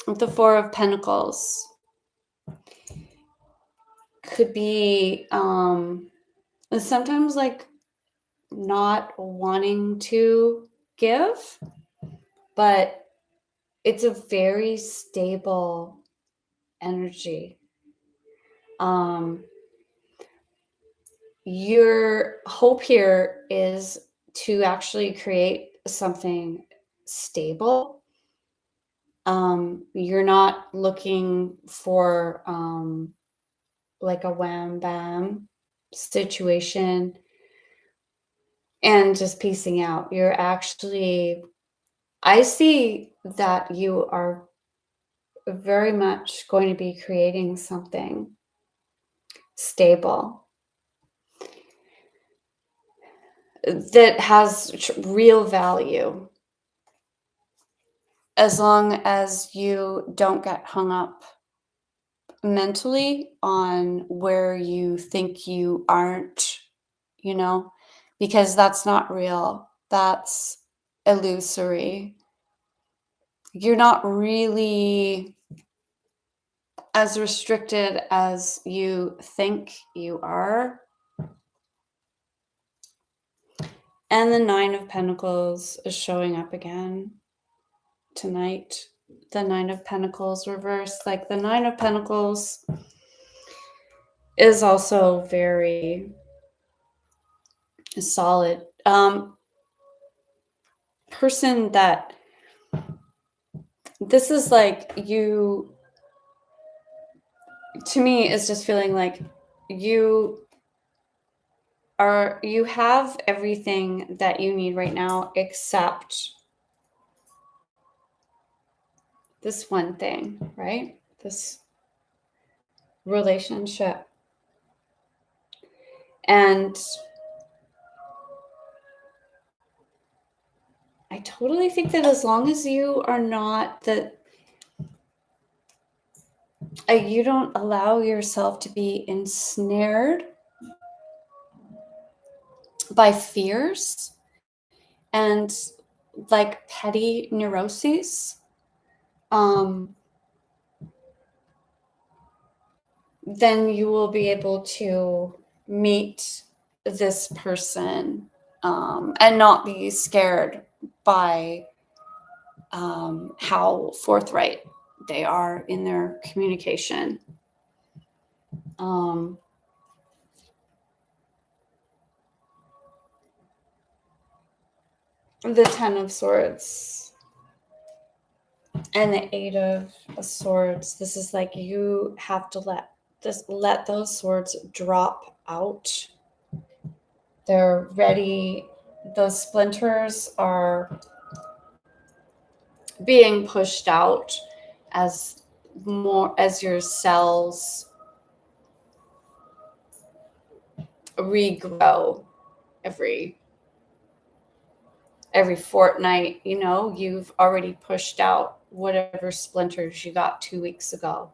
With the Four of Pentacles, could be sometimes like not wanting to give, but it's a very stable energy. Your hope here is to actually create something stable. You're not looking for like a wham bam situation and just piecing out. You're actually, I see that you are very much going to be creating something stable that has real value, as long as you don't get hung up mentally on where you think you aren't, you know, because that's not real. That's illusory. You're not really as restricted as you think you are. And the Nine of Pentacles is showing up again tonight. The Nine of Pentacles reversed. Like the Nine of Pentacles is also very solid. Person that, this is like you, to me, is just feeling like you have everything that you need right now except this one thing, right? This relationship. And I totally think that as long as you are not you don't allow yourself to be ensnared by fears and like petty neuroses, then you will be able to meet this person and not be scared by how forthright they are in their communication. The Ten of Swords and the Eight of Swords. This is like you have to let those swords drop out. They're ready. Those splinters are being pushed out as your cells regrow every fortnight. You know, you've already pushed out whatever splinters you got 2 weeks ago.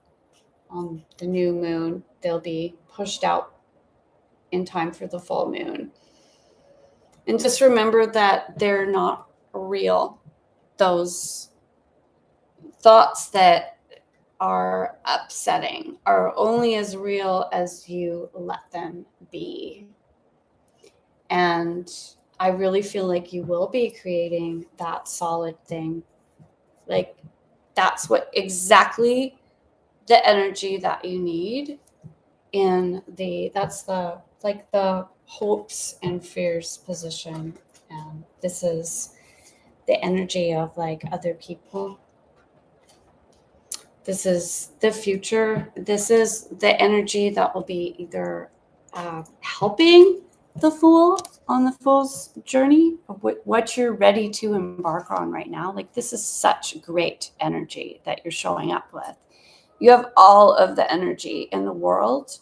On the new moon, they'll be pushed out in time for the full moon. And just remember that they're not real. Those thoughts that are upsetting are only as real as you let them be. And I really feel like you will be creating that solid thing. Like that's exactly the energy that you need that's the hopes and fears position. And this is the energy of like other people. This is the future. This is the energy that will be either helping the Fool on the Fool's journey, what you're ready to embark on right now. Like this is such great energy that you're showing up with. You have all of the energy in the world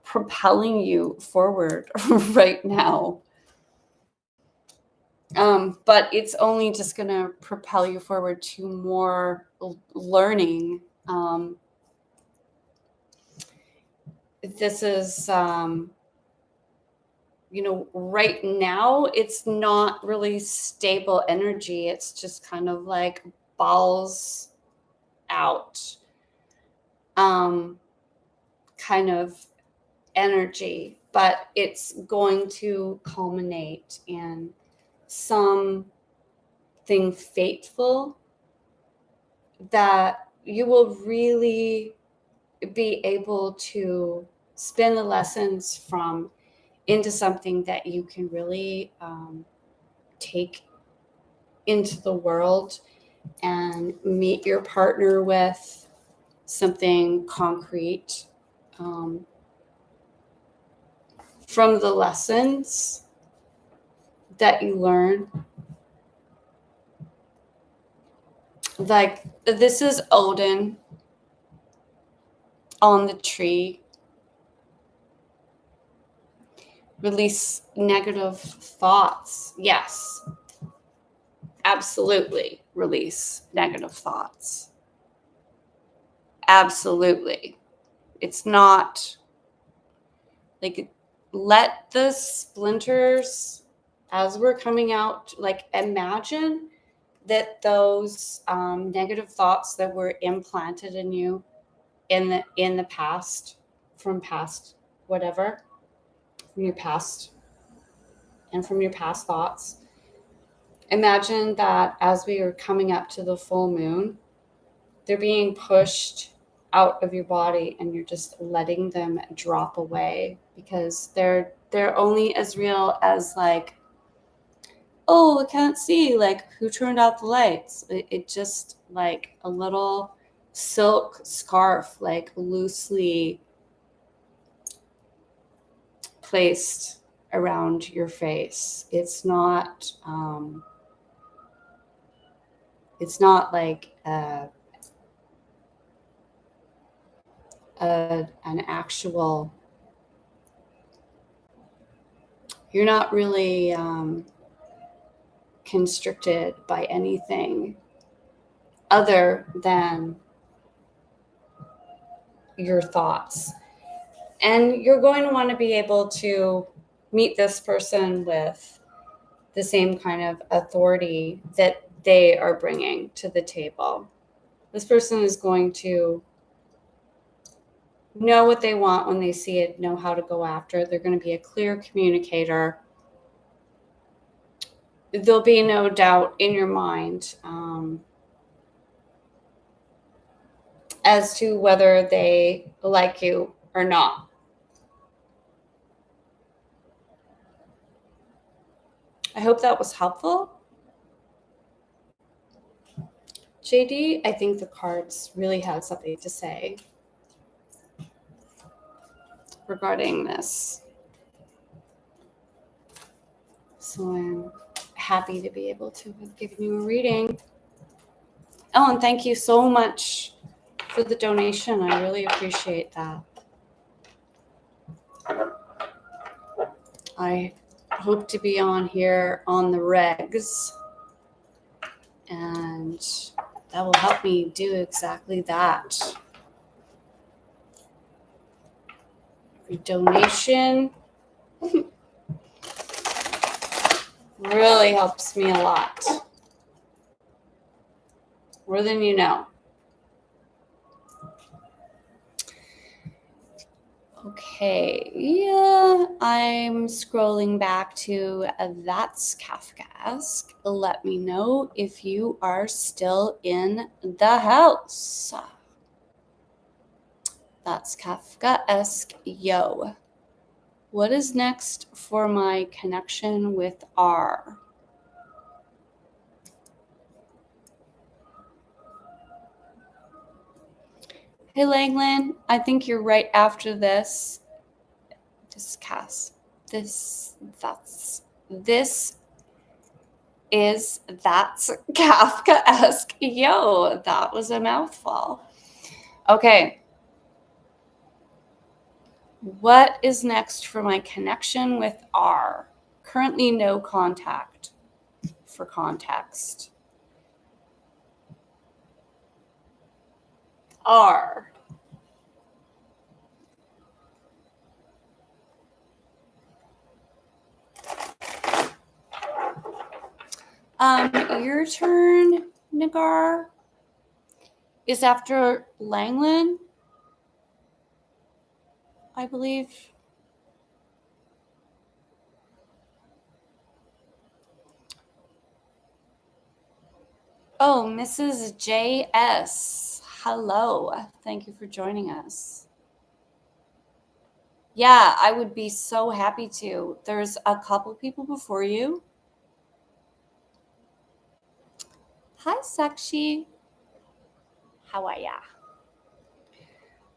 propelling you forward right now. But it's only just going to propel you forward to more learning. This is, right now, it's not really stable energy. It's just kind of like balls out, kind of energy, but it's going to culminate in something fateful that you will really be able to spin the lessons from into something that you can really take into the world and meet your partner with something concrete from the lessons that you learn. Like, this is Odin on the tree. Release negative thoughts. Yes, absolutely. Release negative thoughts. Absolutely. It's not like, let the splinters, as we're coming out, like, imagine that those negative thoughts that were implanted in you in the past, from past whatever, from your past and from your past thoughts, imagine that as we are coming up to the full moon, they're being pushed out of your body and you're just letting them drop away, because they're only as real as, like, oh, I can't see, like, who turned out the lights. It just, like, a little silk scarf, like, loosely placed around your face. It's not like an actual, you're not really constricted by anything other than your thoughts. And you're going to want to be able to meet this person with the same kind of authority that they are bringing to the table. This person is going to know what they want when they see it, know how to go after it. They're going to be a clear communicator. There'll be no doubt in your mind as to whether they like you or not. I hope that was helpful. JD, I think the cards really had something to say regarding this. So I'm happy to be able to have given you a reading. Oh, and thank you so much for the donation. I really appreciate that. I hope to be on here on the regs, and that will help me do exactly that. Every donation really helps me a lot, more than you know. Okay, yeah, I'm scrolling back to That's Kafkaesque. Let me know if you are still in the house. That's Kafkaesque, yo. What is next for my connection with R? Hey, Langland, I think you're right after this. This is That's Kafkaesque. Yo, that was a mouthful. Okay. What is next for my connection with R? Currently no contact, for context. R. Your turn, Nagar, is after Langland, I believe. Oh, Mrs. JS. Hello. Thank you for joining us. Yeah, I would be so happy to. There's a couple people before you. Hi, Sakshi. How are ya?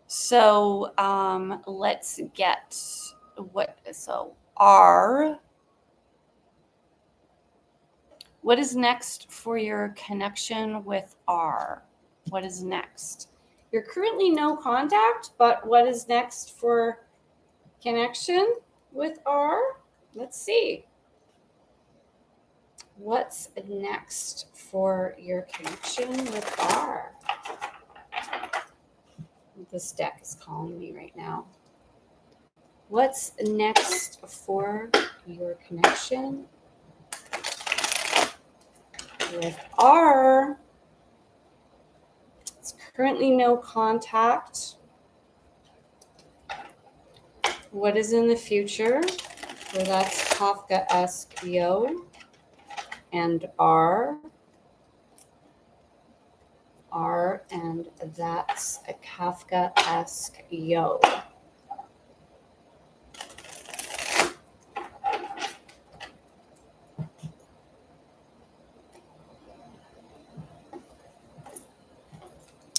So, let's get what is next for your connection with R? What is next? You're currently no contact, but what is next for connection with R? Let's see. What's next for your connection with R? This deck is calling me right now. What's next for your connection with R? It's currently no contact. What is in the future? So that's Kafka-esque Yo and R. R, and that's a Kafka-esque Yo.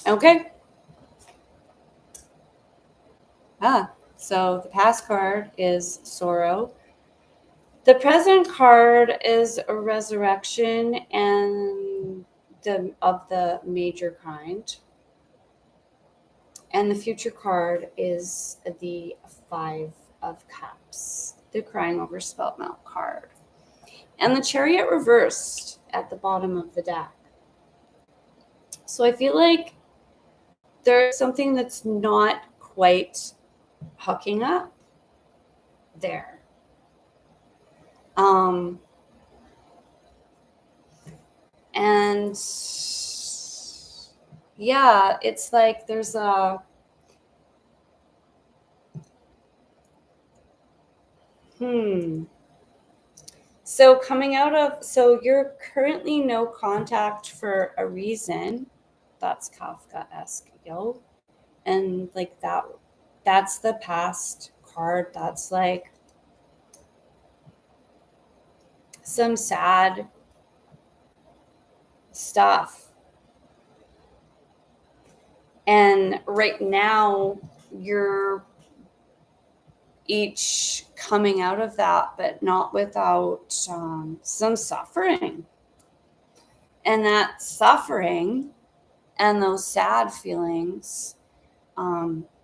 Okay. So the past card is sorrow. The present card is a resurrection and of the major kind. And the future card is the 5 of Cups, the crying over spilt milk card. And the Chariot reversed at the bottom of the deck. So I feel like there's something that's not quite hooking up there. And yeah, it's like there's a So you're currently no contact for a reason. That's Kafka-esque, yo. And like that's the past card. That's like some sad stuff. And right now you're each coming out of that, but not without some suffering. And that suffering and those sad feelings,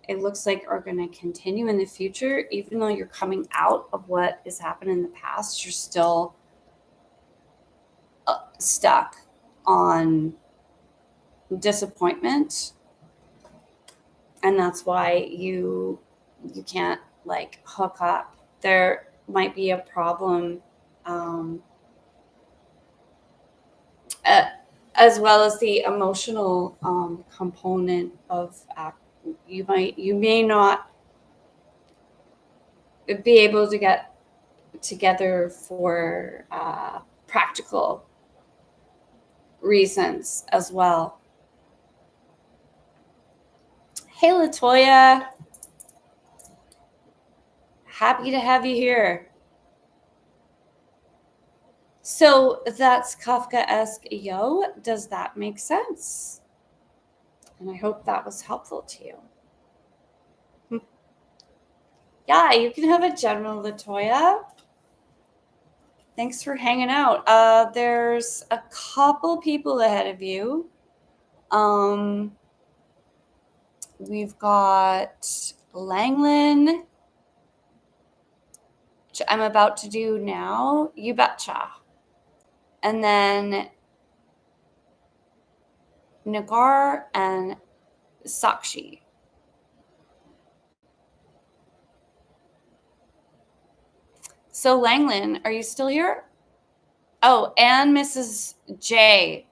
it looks like are going to continue in the future. Even though you're coming out of what has happened in the past, you're still stuck on disappointment. And that's why you can't like hook up. There might be a problem, as well as the emotional component of you may not be able to get together for practical reasons as well. Hey, Latoya. Happy to have you here. So that's Kafka-esque yo. Does that make sense? And I hope that was helpful to you. Yeah, you can have a general, Latoya. Thanks for hanging out. There's a couple people ahead of you. We've got Langland, which I'm about to do now. You betcha. And then Nagar and Sakshi. So Langland, are you still here? Oh, and Mrs. J.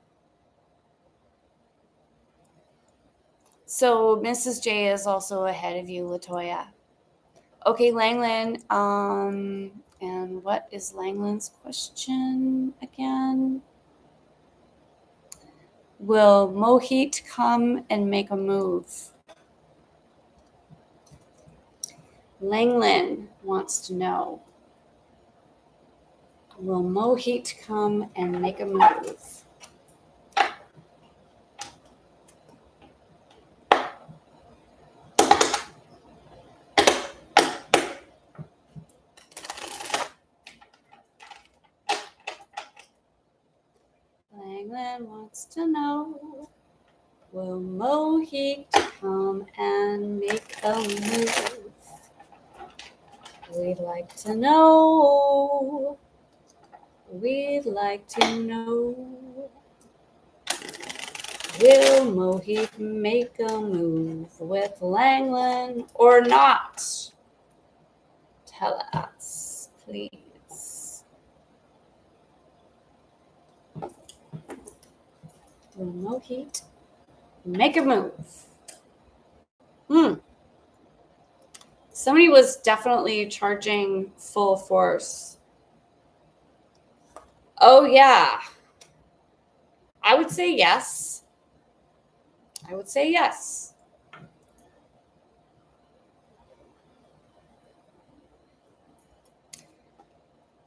So Mrs. J is also ahead of you, Latoya. Okay, Langland. And what is Langland's question again? Will Mohit come and make a move? Langlin wants to know. Will Mohit come and make a move? Langlin wants to know. Will Mohit come and make a move? We'd like to know. We'd like to know. Will Mohit make a move with Langlin or not? Tell us, please. Will Mohit make a move? Somebody was definitely charging full force. Oh, yeah. I would say yes. I would say yes.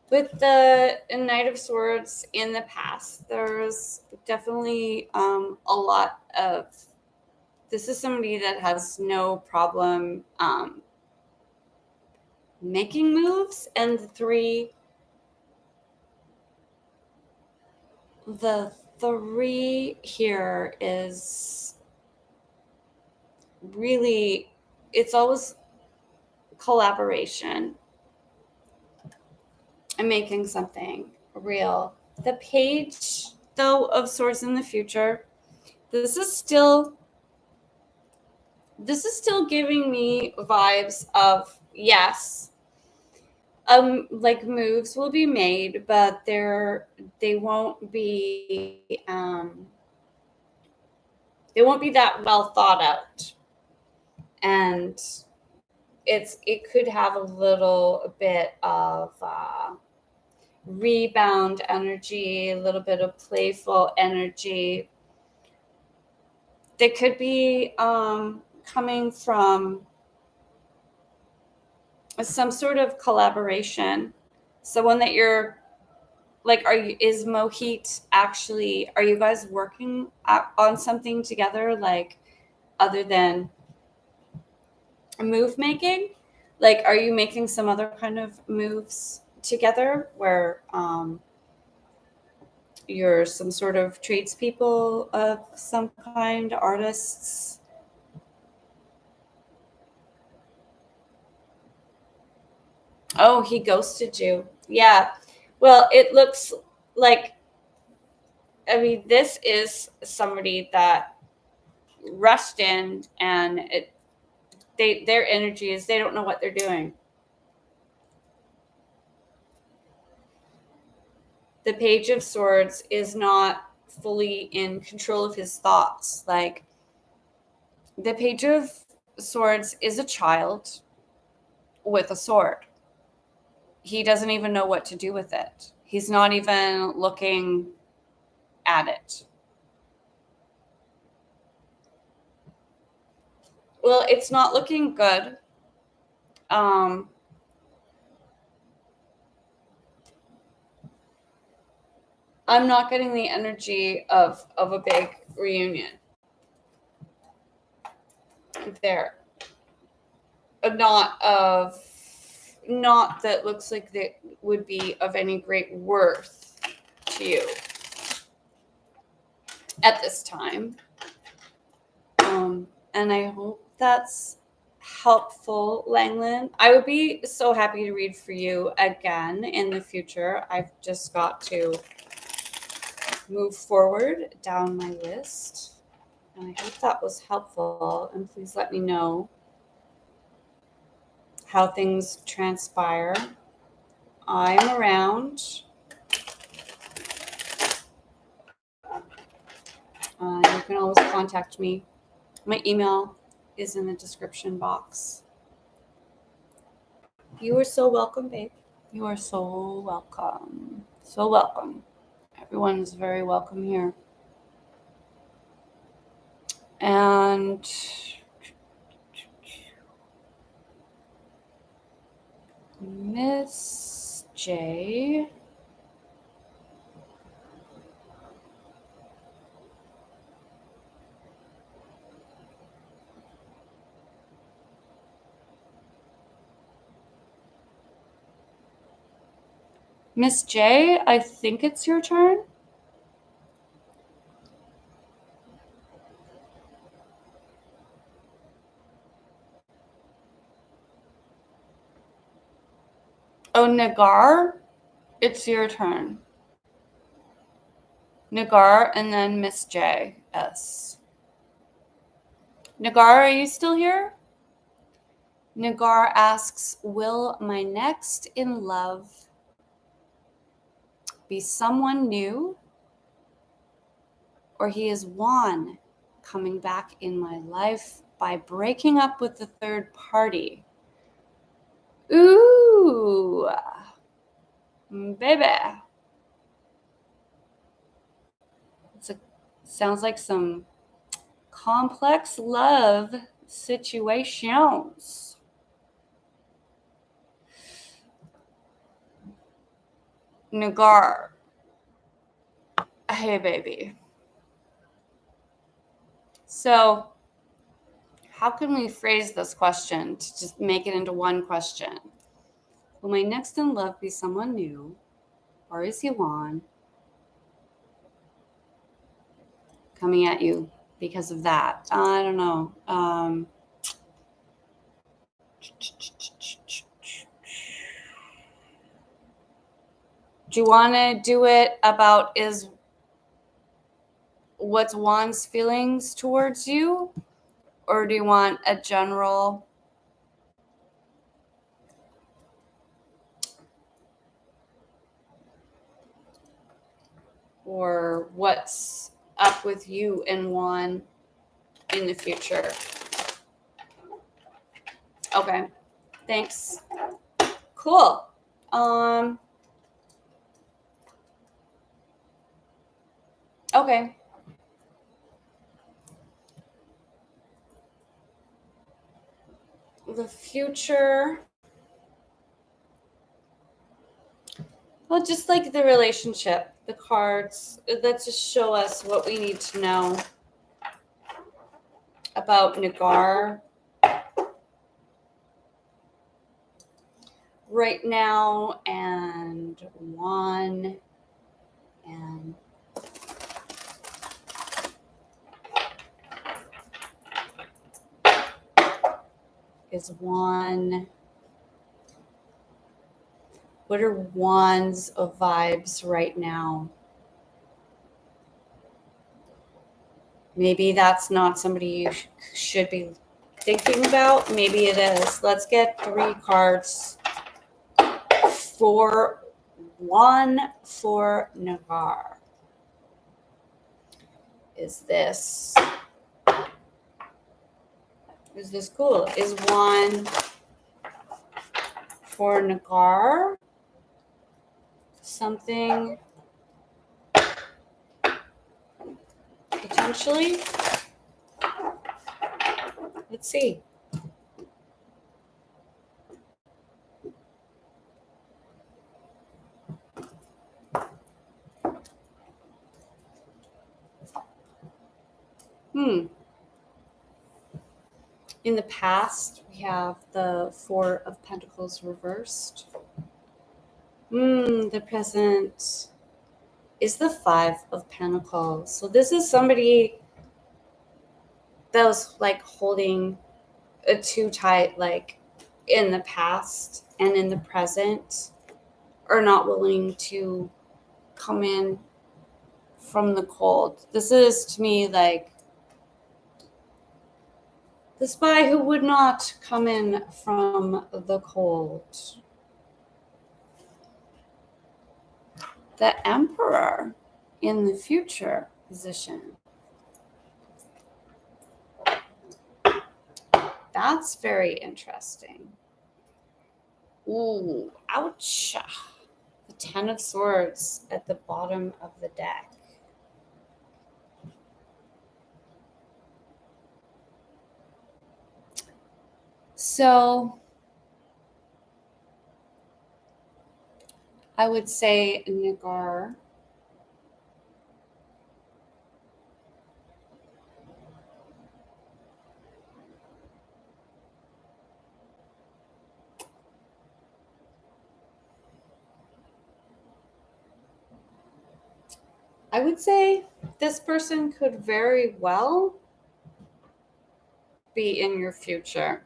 With the Knight of Swords in the past, there's definitely a lot of, this is somebody that has no problem making moves. And the three here is really, it's always collaboration and making something real. The Page, though, of Swords in the future, this is still giving me vibes of, yes, like moves will be made, but they won't be that well thought out, and it could have a little bit of rebound energy, a little bit of playful energy. They could be coming from some sort of collaboration. Someone that you're like, is Mohit actually, are you guys working on something together, like other than move making? Like, are you making some other kind of moves together where you're some sort of tradespeople of some kind, artists? Oh, he ghosted you. Yeah. Well, it looks like, I mean, this is somebody that rushed in, and their energy is they don't know what they're doing. The Page of Swords is not fully in control of his thoughts. Like, the Page of Swords is a child with a sword. He doesn't even know what to do with it. He's not even looking at it. Well, it's not looking good. I'm not getting the energy of a big reunion there. Not that looks like that would be of any great worth to you at this time. And I hope that's helpful, Langlin. I would be so happy to read for you again in the future. I've just got to move forward down my list. And I hope that was helpful. And please let me know how things transpire. I'm around. You can always contact me. My email is in the description box. You are so welcome, babe. You are so welcome. So welcome. Everyone is very welcome here. And Miss J. Miss J, I think it's your turn. Oh, Nagar, it's your turn. Nagar and then Miss J. S. Nagar, are you still here? Nagar asks, will my next in love be someone new, or he is one coming back in my life by breaking up with the third party? Ooh, baby. Sounds like some complex love situations. Nagar, hey baby. So, how can we phrase this question to just make it into one question? Will my next in love be someone new, or is he one coming at you because of that? I don't know. Do you want to do it about what's Juan's feelings towards you? Or do you want a general or what's up with you and Juan in the future? Okay, thanks. Cool. Okay. The future. Well, just like the relationship, the cards, that just show us what we need to know about Nagar right now and Juan and is Juan. What are Juan's vibes right now? Maybe that's not somebody you should be thinking about. Maybe it is. Let's get 3 cards for Juan for Nagar. Is this cool? Is Juan for Nagar something potentially? Let's see. In the past, we have the 4 of Pentacles reversed. The present is the 5 of Pentacles. So this is somebody that was like holding too tight, like in the past and in the present, or not willing to come in from the cold. This is to me like the spy who would not come in from the cold. The Emperor in the future position. That's very interesting. Ooh, ouch. The 10 of Swords at the bottom of the deck. So I would say, Nagar, I would say this person could very well be in your future.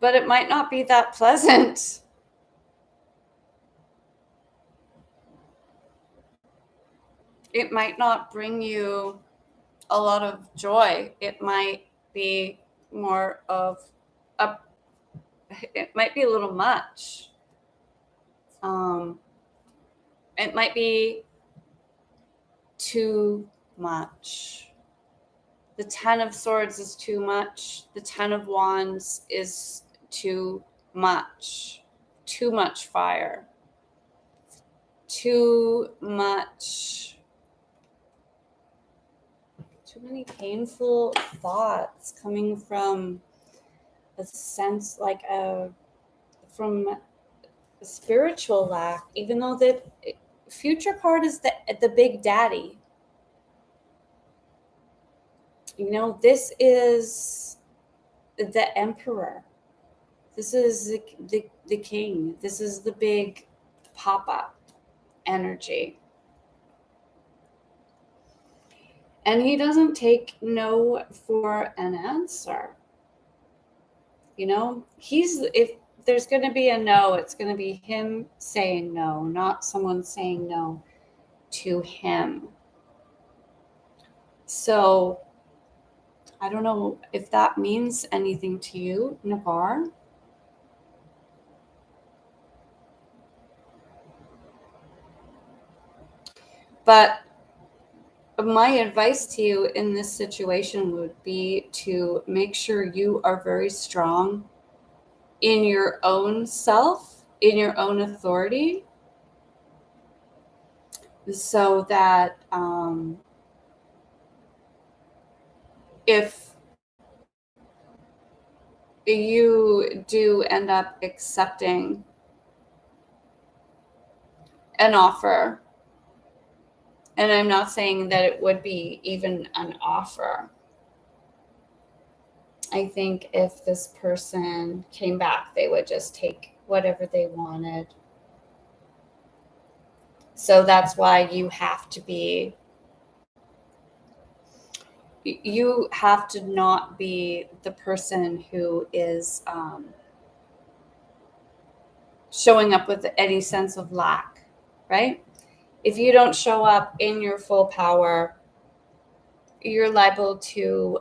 But it might not be that pleasant. It might not bring you a lot of joy. It might be more of it might be a little much. It might be too much. The 10 of Swords is too much. The 10 of Wands is too much. Too much fire. Too many painful thoughts coming from a sense like from a spiritual lack, even though the future card is the big daddy. You know, this is the emperor. This is the king. This is the big papa energy. And he doesn't take no for an answer. You know, if there's going to be a no, it's going to be him saying no, not someone saying no to him. So I don't know if that means anything to you, Nagar. But my advice to you in this situation would be to make sure you are very strong in your own self, in your own authority, so that if you do end up accepting an offer, and I'm not saying that it would be even an offer. I think if this person came back, they would just take whatever they wanted. So that's why you have to not be the person who is showing up with any sense of lack, right? If you don't show up in your full power, you're liable to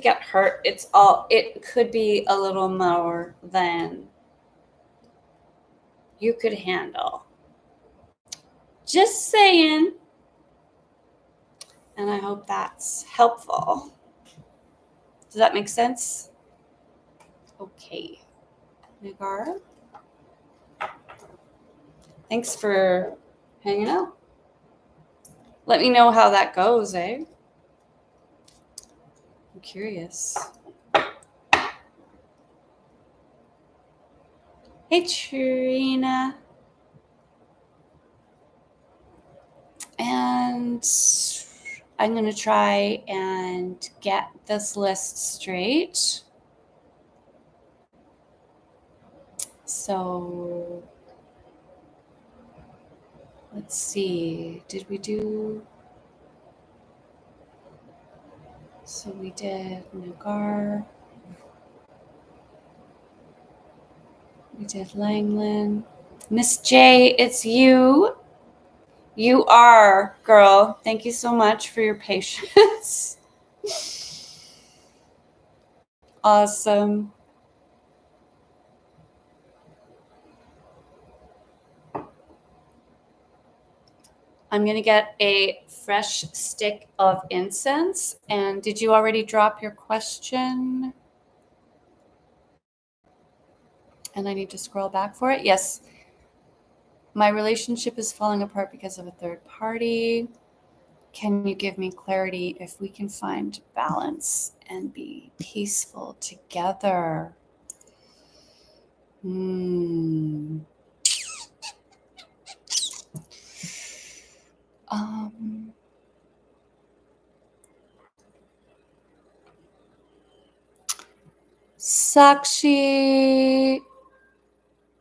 get hurt. It could be a little more than you could handle. Just saying. And I hope that's helpful. Does that make sense? Okay. Nagar, thanks for hanging out. Let me know how that goes, eh? I'm curious. Hey, Trina. And I'm going to try and get this list straight. So let's see. Did we do? So we did Nagar. We did Langland. Miss J, it's you. You are, girl. Thank you so much for your patience. Awesome. I'm going to get a fresh stick of incense. And did you already drop your question? And I need to scroll back for it. Yes. My relationship is falling apart because of a third party. Can you give me clarity if we can find balance and be peaceful together? Sakshi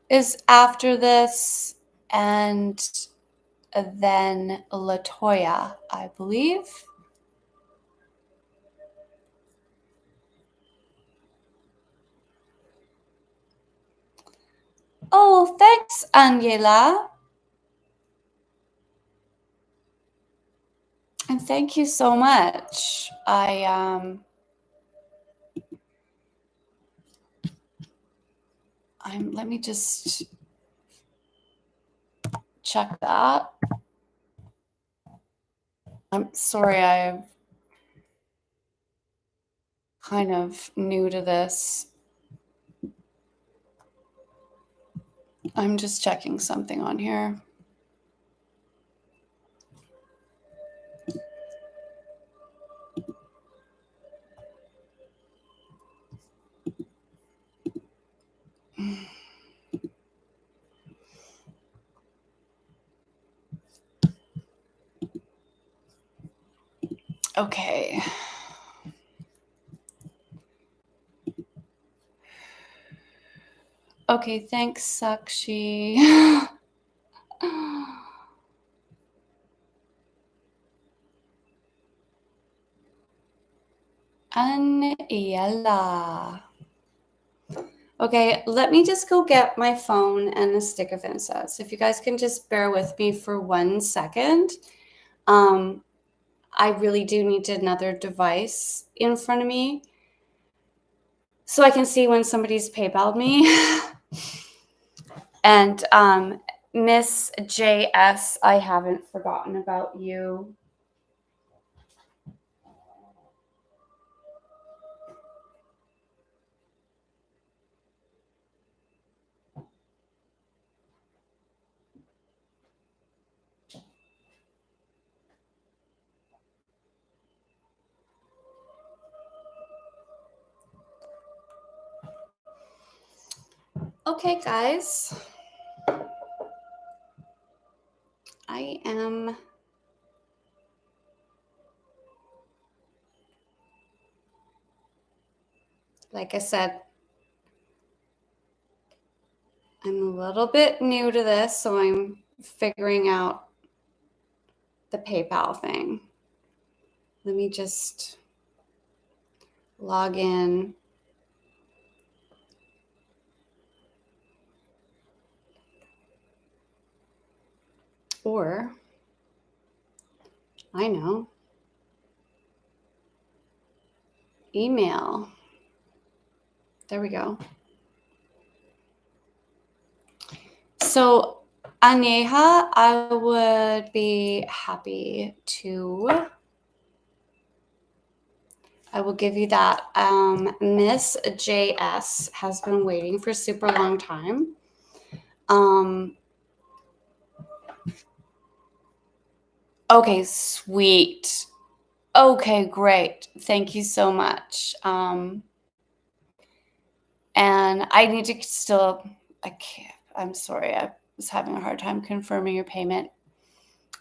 is after this, and then Latoya, I believe. Oh, thanks, Angela. And thank you so much. Let me just check that. I'm sorry, I'm kind of new to this. I'm just checking something on here. Okay. Okay, thanks, Sakshi. Aniela. Okay, let me just go get my phone and a stick of incense. If you guys can just bear with me for 1 second. I really do need another device in front of me so I can see when somebody's PayPal'd me. And Miss JS, I haven't forgotten about you. Okay, guys. I am like I said, I'm a little bit new to this, so I'm figuring out the PayPal thing. Let me just log in. Or, I know, email. There we go. So, Aneha, I would be happy to. I will give you that. Miss JS has been waiting for a super long time. Okay, sweet. Okay, great. Thank you so much. And I need to still, I'm sorry, I was having a hard time confirming your payment.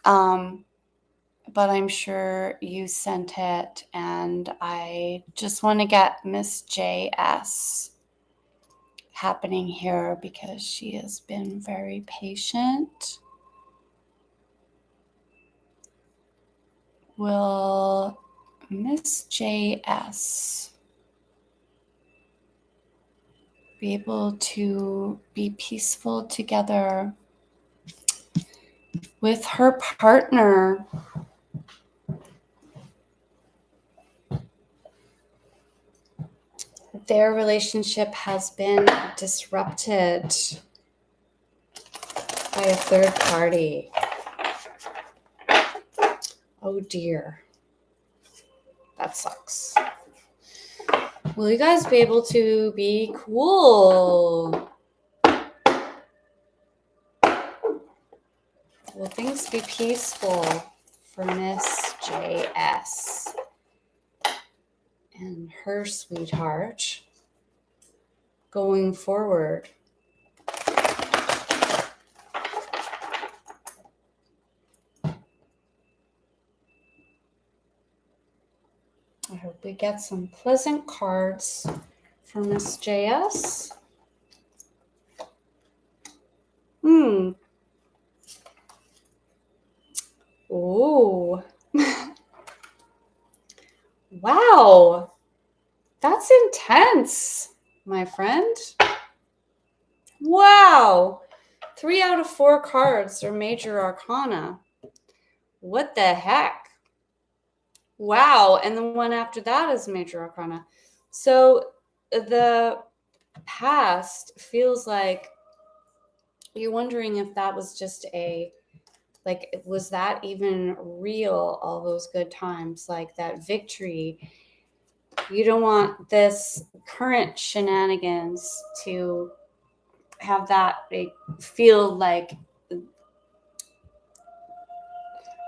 But I'm sure you sent it, and I just want to get Miss JS happening here because she has been very patient. Will Miss JS be able to be peaceful together with her partner? Their relationship has been disrupted by a third party. Oh dear. That sucks. Will you guys be able to be cool? Will things be peaceful for Miss JS and her sweetheart going forward? I hope we get some pleasant cards for Miss JS. Oh. Wow. That's intense, my friend. Wow. 3 out of 4 cards are major arcana. What the heck? Wow. And the one after that is major arcana. So the past feels like you're wondering if that was just was that even real, all those good times, like that victory? You don't want this current shenanigans to have that feel like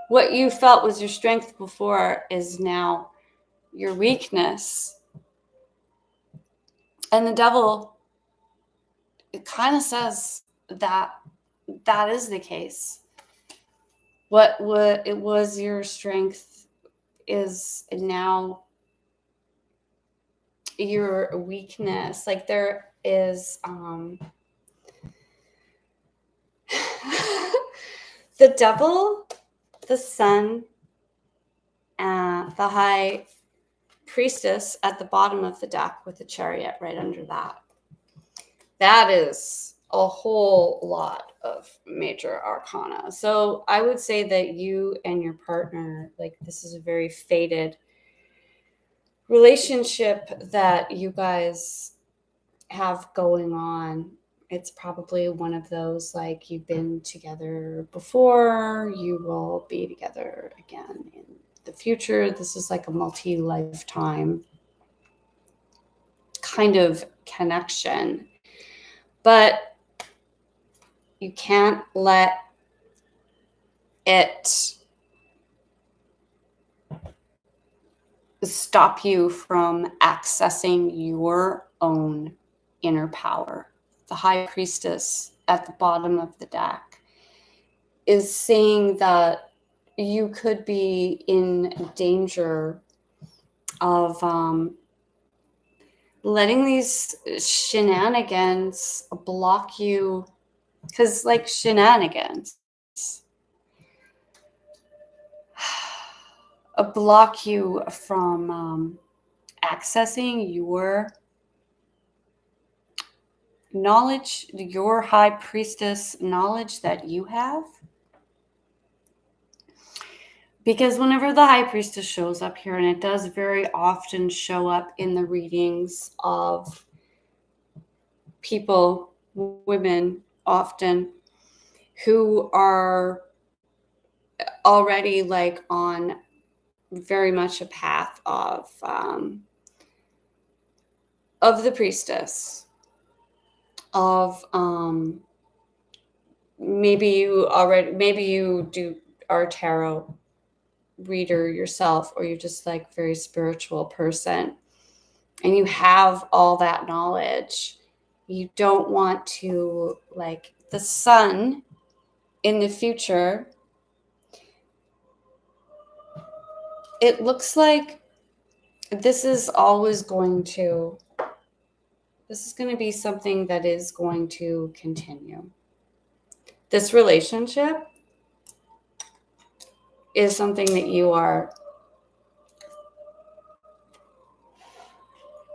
what you felt was your strength before is now your weakness. And the devil, it kind of says that that is the case. What it was your strength is now your weakness. Like there is the devil, the sun, the high priestess at the bottom of the deck with the chariot right under that. That is a whole lot of major arcana. So I would say that you and your partner, like this is a very fated relationship that you guys have going on. It's probably one of those like you've been together before, you will be together again in the future. This is like a multi-lifetime kind of connection. But you can't let it stop you from accessing your own inner power. The high priestess at the bottom of the deck is saying that you could be in danger of letting these shenanigans block you, because like shenanigans block you from accessing your knowledge, your high priestess knowledge that you have. Because whenever the high priestess shows up here, and it does very often show up in the readings of people, women often, who are already like on very much a path of the priestess, of maybe you are a tarot reader yourself, or you're just like very spiritual person and you have all that knowledge. You don't want to, like the sun in the future, it looks like this is going to be something that is going to continue. This relationship is something that you are,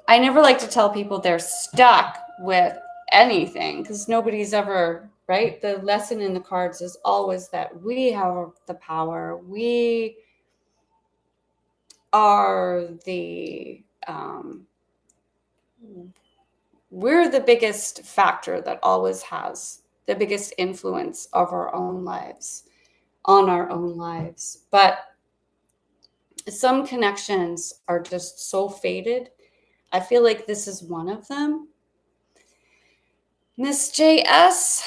I never like to tell people they're stuck with anything, because nobody's ever, right? The lesson in the cards is always that we have the power. We are we're the biggest factor that always has the biggest influence of our own lives, on our own lives. But some connections are just so faded. I feel like this is one of them. Miss JS,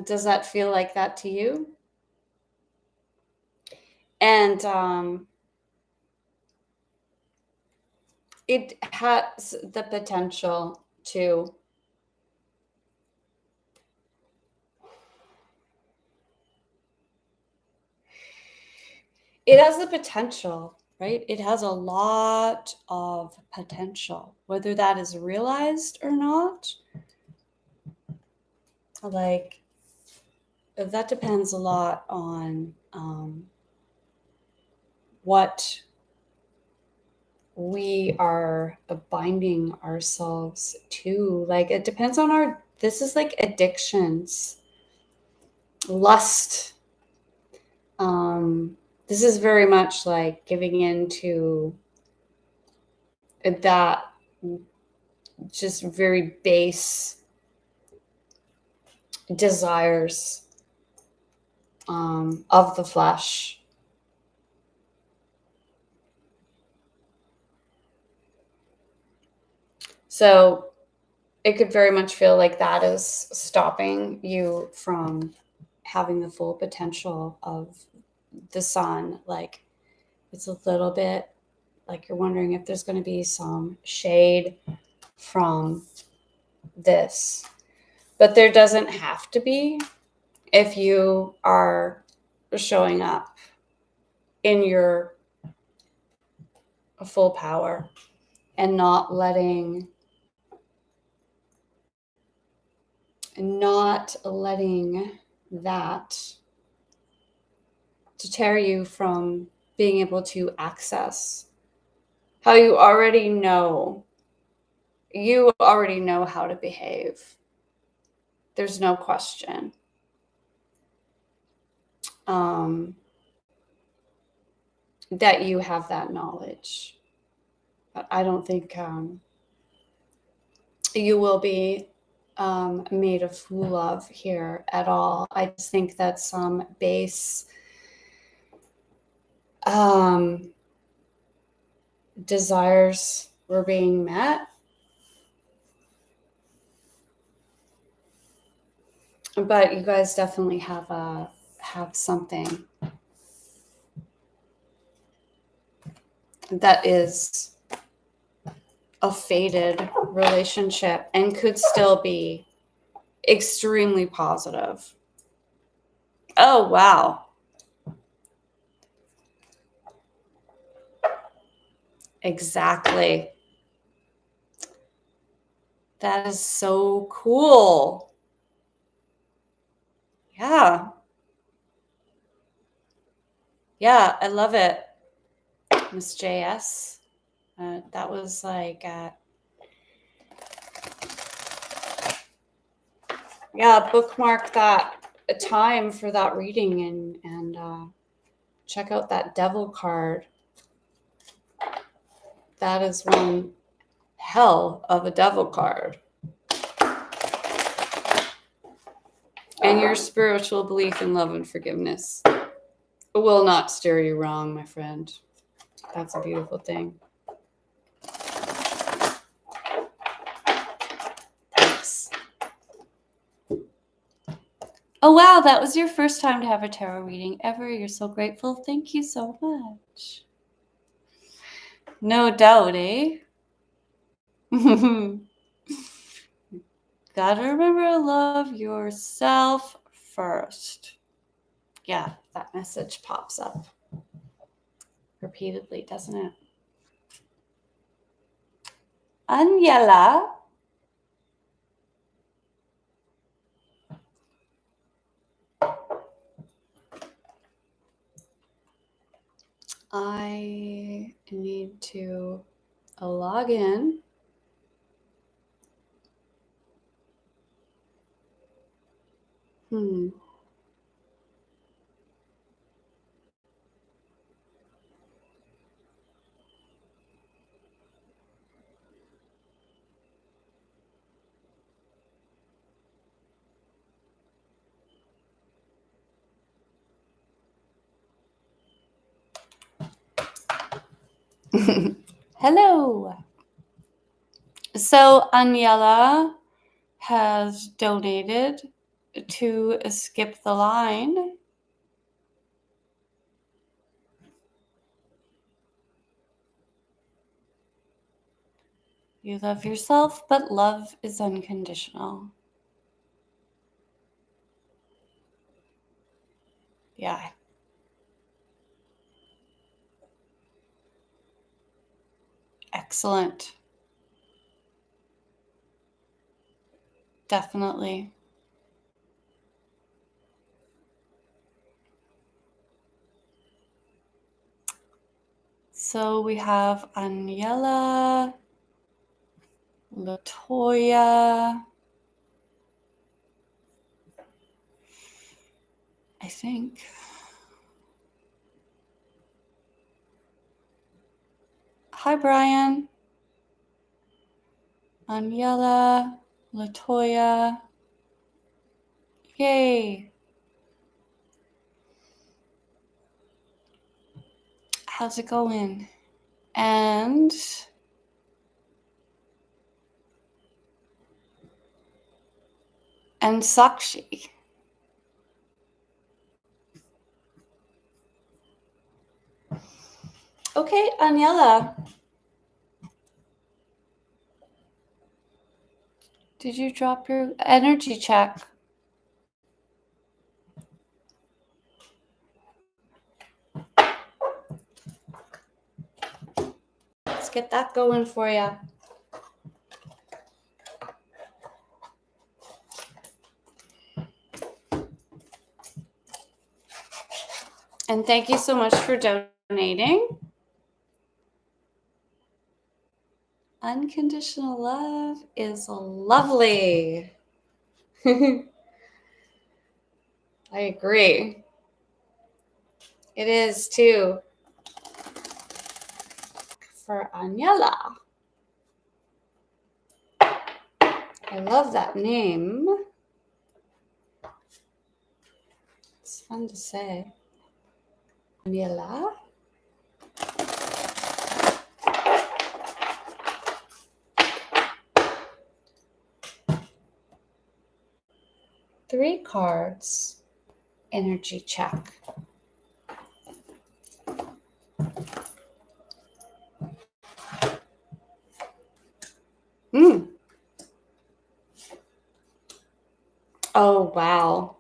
Does that feel like that to you? And it has the potential to right? It has a lot of potential, whether that is realized or not. Like, that depends a lot on what we are binding ourselves to. Like, it depends on this is like addictions, lust. This is very much like giving into that just very base desires of the flesh. So it could very much feel like that is stopping you from having the full potential of the sun. Like, it's a little bit like you're wondering if there's going to be some shade from this. But there doesn't have to be if you are showing up in your full power and not letting that deter you from being able to access how you already know how to behave. There's no question. That you have that knowledge. But I don't think you will be made a fool of here at all. I just think that some base desires were being met. But you guys definitely have something that is a faded relationship and could still be extremely positive. Oh, wow. Exactly. That is so cool. Yeah. Yeah, I love it, Miss JS. That was like, bookmark that time for that reading and check out that devil card. That is one hell of a devil card. And your spiritual belief in love and forgiveness will not steer you wrong, my friend. That's a beautiful thing. Thanks. Oh, wow, that was your first time to have a tarot reading ever. You're so grateful. Thank you so much. No doubt, eh? Gotta remember to love yourself first. Yeah, that message pops up repeatedly, doesn't it? Aniela. I need to log in. Hello. So Aniela has donated to skip the line. You love yourself, but love is unconditional. Yeah. Excellent. Definitely. So we have Aniela, Latoya, I think. Hi, Brian. Aniela, Latoya. Yay. How's it going? And Sakshi. Okay, Aniela. Did you drop your energy check? Let's get that going for you. And thank you so much for donating. Unconditional love is lovely. I agree. It is too. For Aniela. I love that name. It's fun to say. Aniela. Three cards. Energy check. Oh, wow.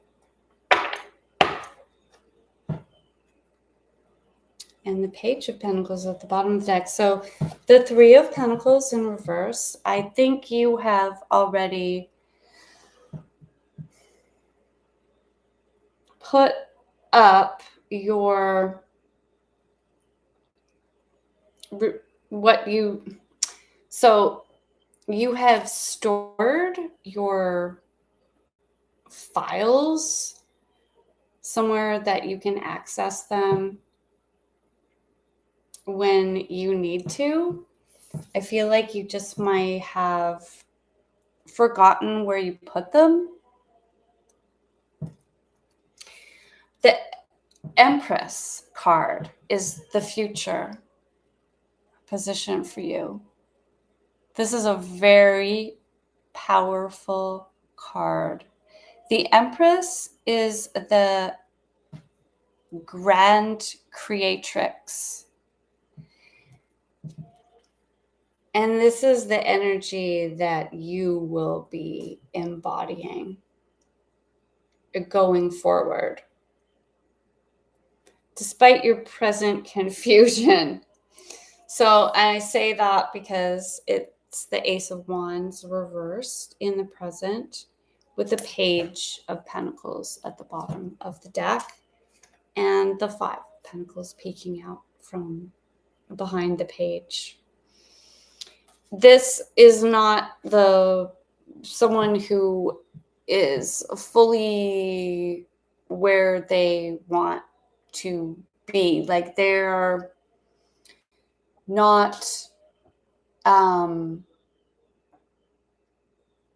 And the Page of Pentacles at the bottom of the deck. So the Three of Pentacles in reverse. I think you have already put up your so you have stored your files somewhere that you can access them when you need to. I feel like you just might have forgotten where you put them. The Empress card is the future position for you. This is a very powerful card. The Empress is the grand creatrix. And this is the energy that you will be embodying going forward. Despite your present confusion. So I say that because it's the Ace of Wands reversed in the present with the Page of Pentacles at the bottom of the deck and the Five of Pentacles peeking out from behind the page. This is not someone who is fully where they want to be. Like they're not,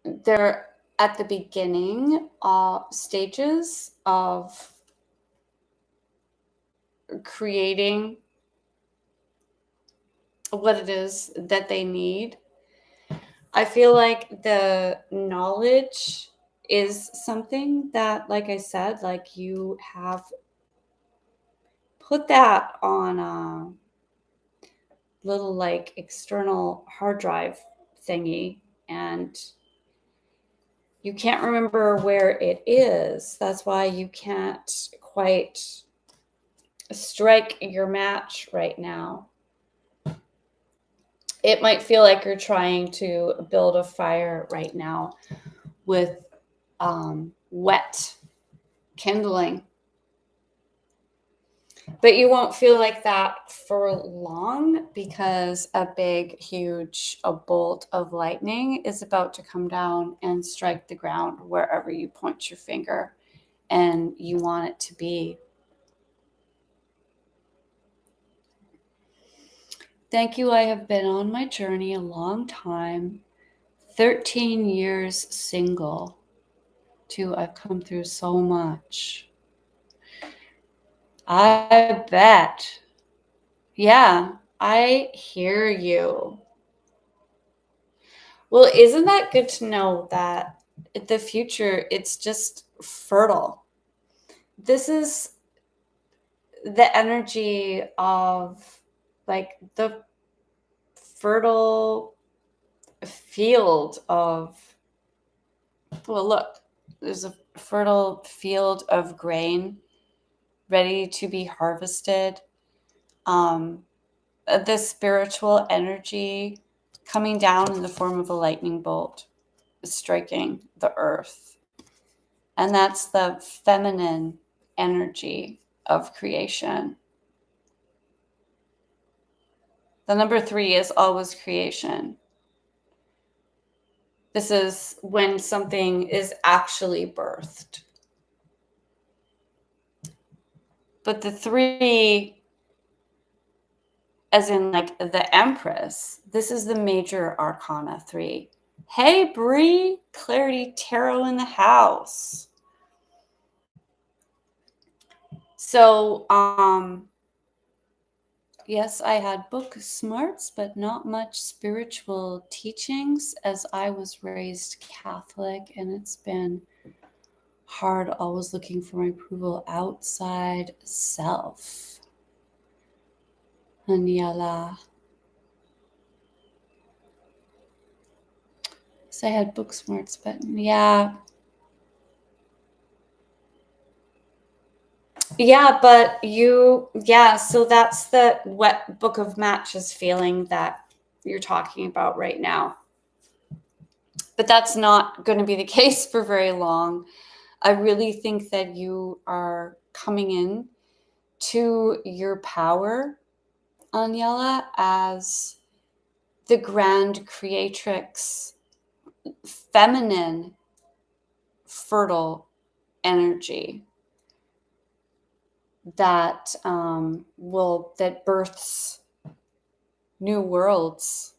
they're at the beginning stages of creating what it is that they need. I feel like the knowledge is something that, like I said, like you have put that on a little like external hard drive thingy, and you can't remember where it is. That's why you can't quite strike your match right now. It might feel like you're trying to build a fire right now with wet kindling. But you won't feel like that for long, because a big, huge bolt of lightning is about to come down and strike the ground wherever you point your finger and you want it to be. Thank you. I have been on my journey a long time, 13 years single. Too, I've come through so much. I bet. Yeah, I hear you. Well, isn't that good to know that the future, it's just fertile? This is the energy of like the fertile field of, well, look, there's a fertile field of grain ready to be harvested. This spiritual energy coming down in the form of a lightning bolt, striking the earth. And that's the feminine energy of creation. The number 3 is always creation. This is when something is actually birthed. But the 3, as in like the Empress, this is the major arcana 3. Hey, Bree, Clarity Tarot in the house. So, yes, I had book smarts, but not much spiritual teachings, as I was raised Catholic, and it's been hard always looking for my approval outside self. Anyala. So I had book smarts, but yeah. Yeah, but so that's the wet book of matches feeling that you're talking about right now. But that's not going to be the case for very long. I really think that you are coming in to your power, Aniela, as the grand creatrix, feminine, fertile energy that that births new worlds.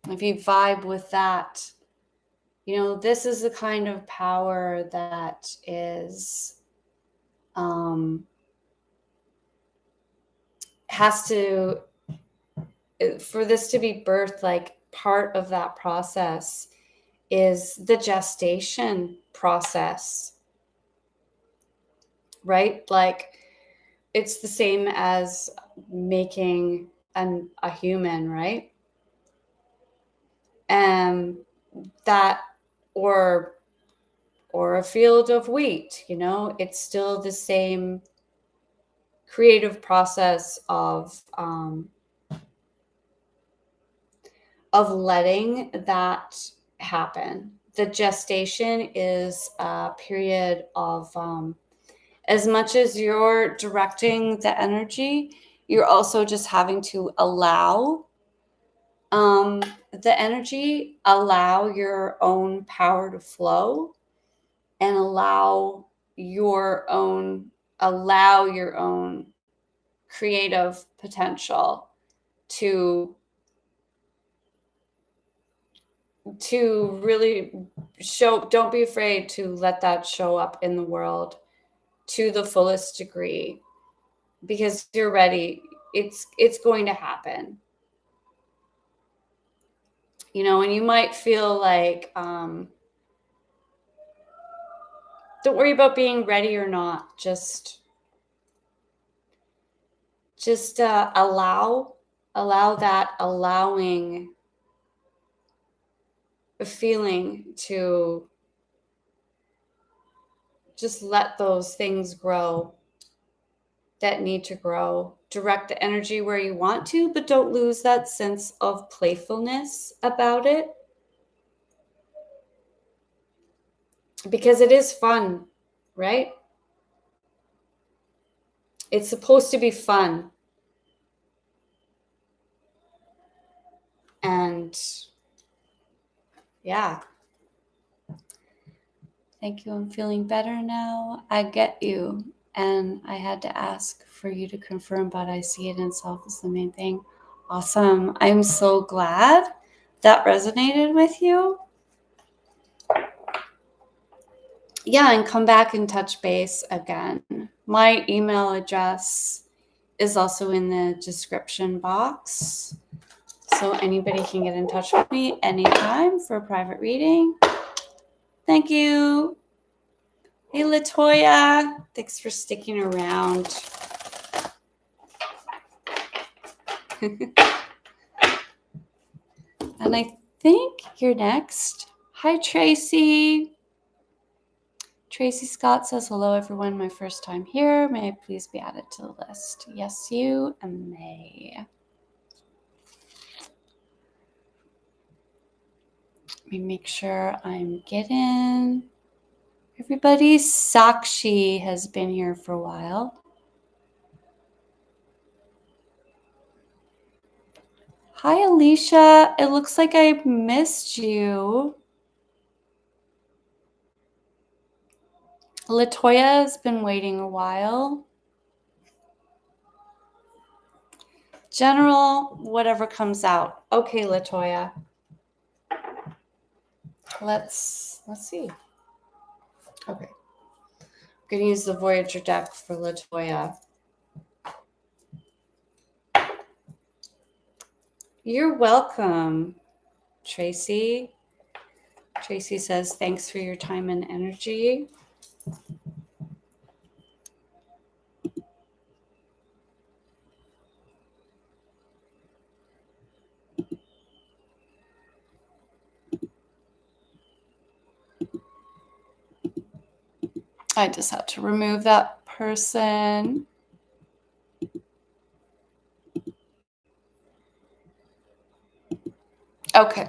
If you vibe with that, this is the kind of power that is has to, for this to be birthed, like part of that process is the gestation process, right? Like it's the same as making a human, right? And that, or a field of wheat, it's still the same creative process of letting that happen. The gestation is a period of, as much as you're directing the energy, you're also just having to allow the energy, allow your own power to flow, and allow your own creative potential to really show. Don't be afraid to let that show up in the world to the fullest degree, because you're ready. It's going to happen. And you might feel like, don't worry about being ready or not. Just allow that allowing feeling to just let those things grow that need to grow. Direct the energy where you want to, but don't lose that sense of playfulness about it, because it is fun, right? It's supposed to be fun. And yeah. Thank you. I'm feeling better now. I get you. And I had to ask for you to confirm, but I see it in self is the main thing. Awesome. I'm so glad that resonated with you. Yeah, and come back and touch base again. My email address is also in the description box. So anybody can get in touch with me anytime for a private reading. Thank you. Hey, Latoya. Thanks for sticking around. And I think you're next. Hi, Tracy. Tracy Scott says, hello, everyone. My first time here. May I please be added to the list? Yes, you may. Let me make sure I'm getting everybody. Sakshi has been here for a while. Hi, Alicia. It looks like I missed you. Latoya has been waiting a while. General, whatever comes out. Okay, Latoya. Let's see. Okay. I'm going to use the Voyager deck for Latoya. You're welcome, Tracy. Tracy says, thanks for your time and energy. I just have to remove that person. Okay.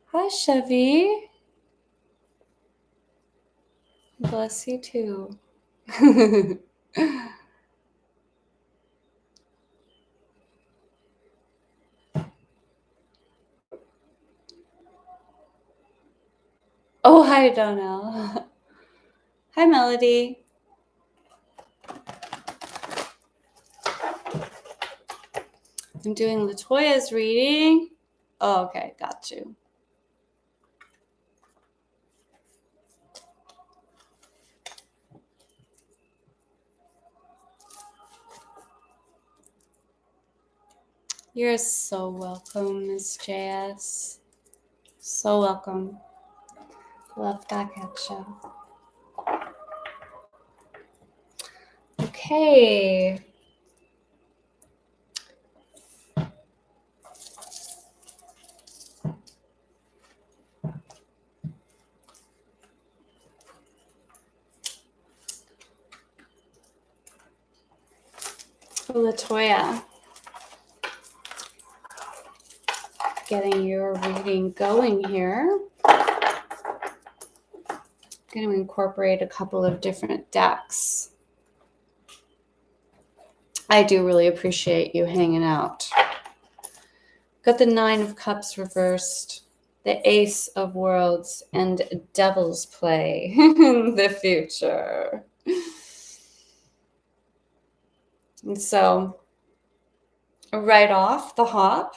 Hi, Chevy. Bless you too. Oh, hi, Donnell. Hi, Melody. I'm doing Latoya's reading. Oh, okay, got you. You're so welcome, Miss JS. So welcome. Love back at you. Okay. Latoya, getting your reading going here. I'm going to incorporate a couple of different decks. I do really appreciate you hanging out. Got the Nine of Cups reversed, the Ace of Worlds, and Devil's Play in the future. And so, right off the hop,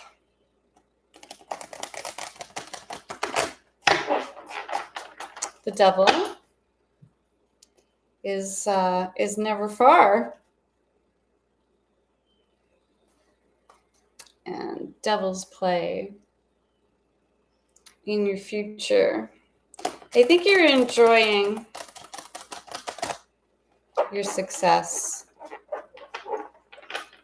the devil is never far. and devil's play in your future. I think you're enjoying your success,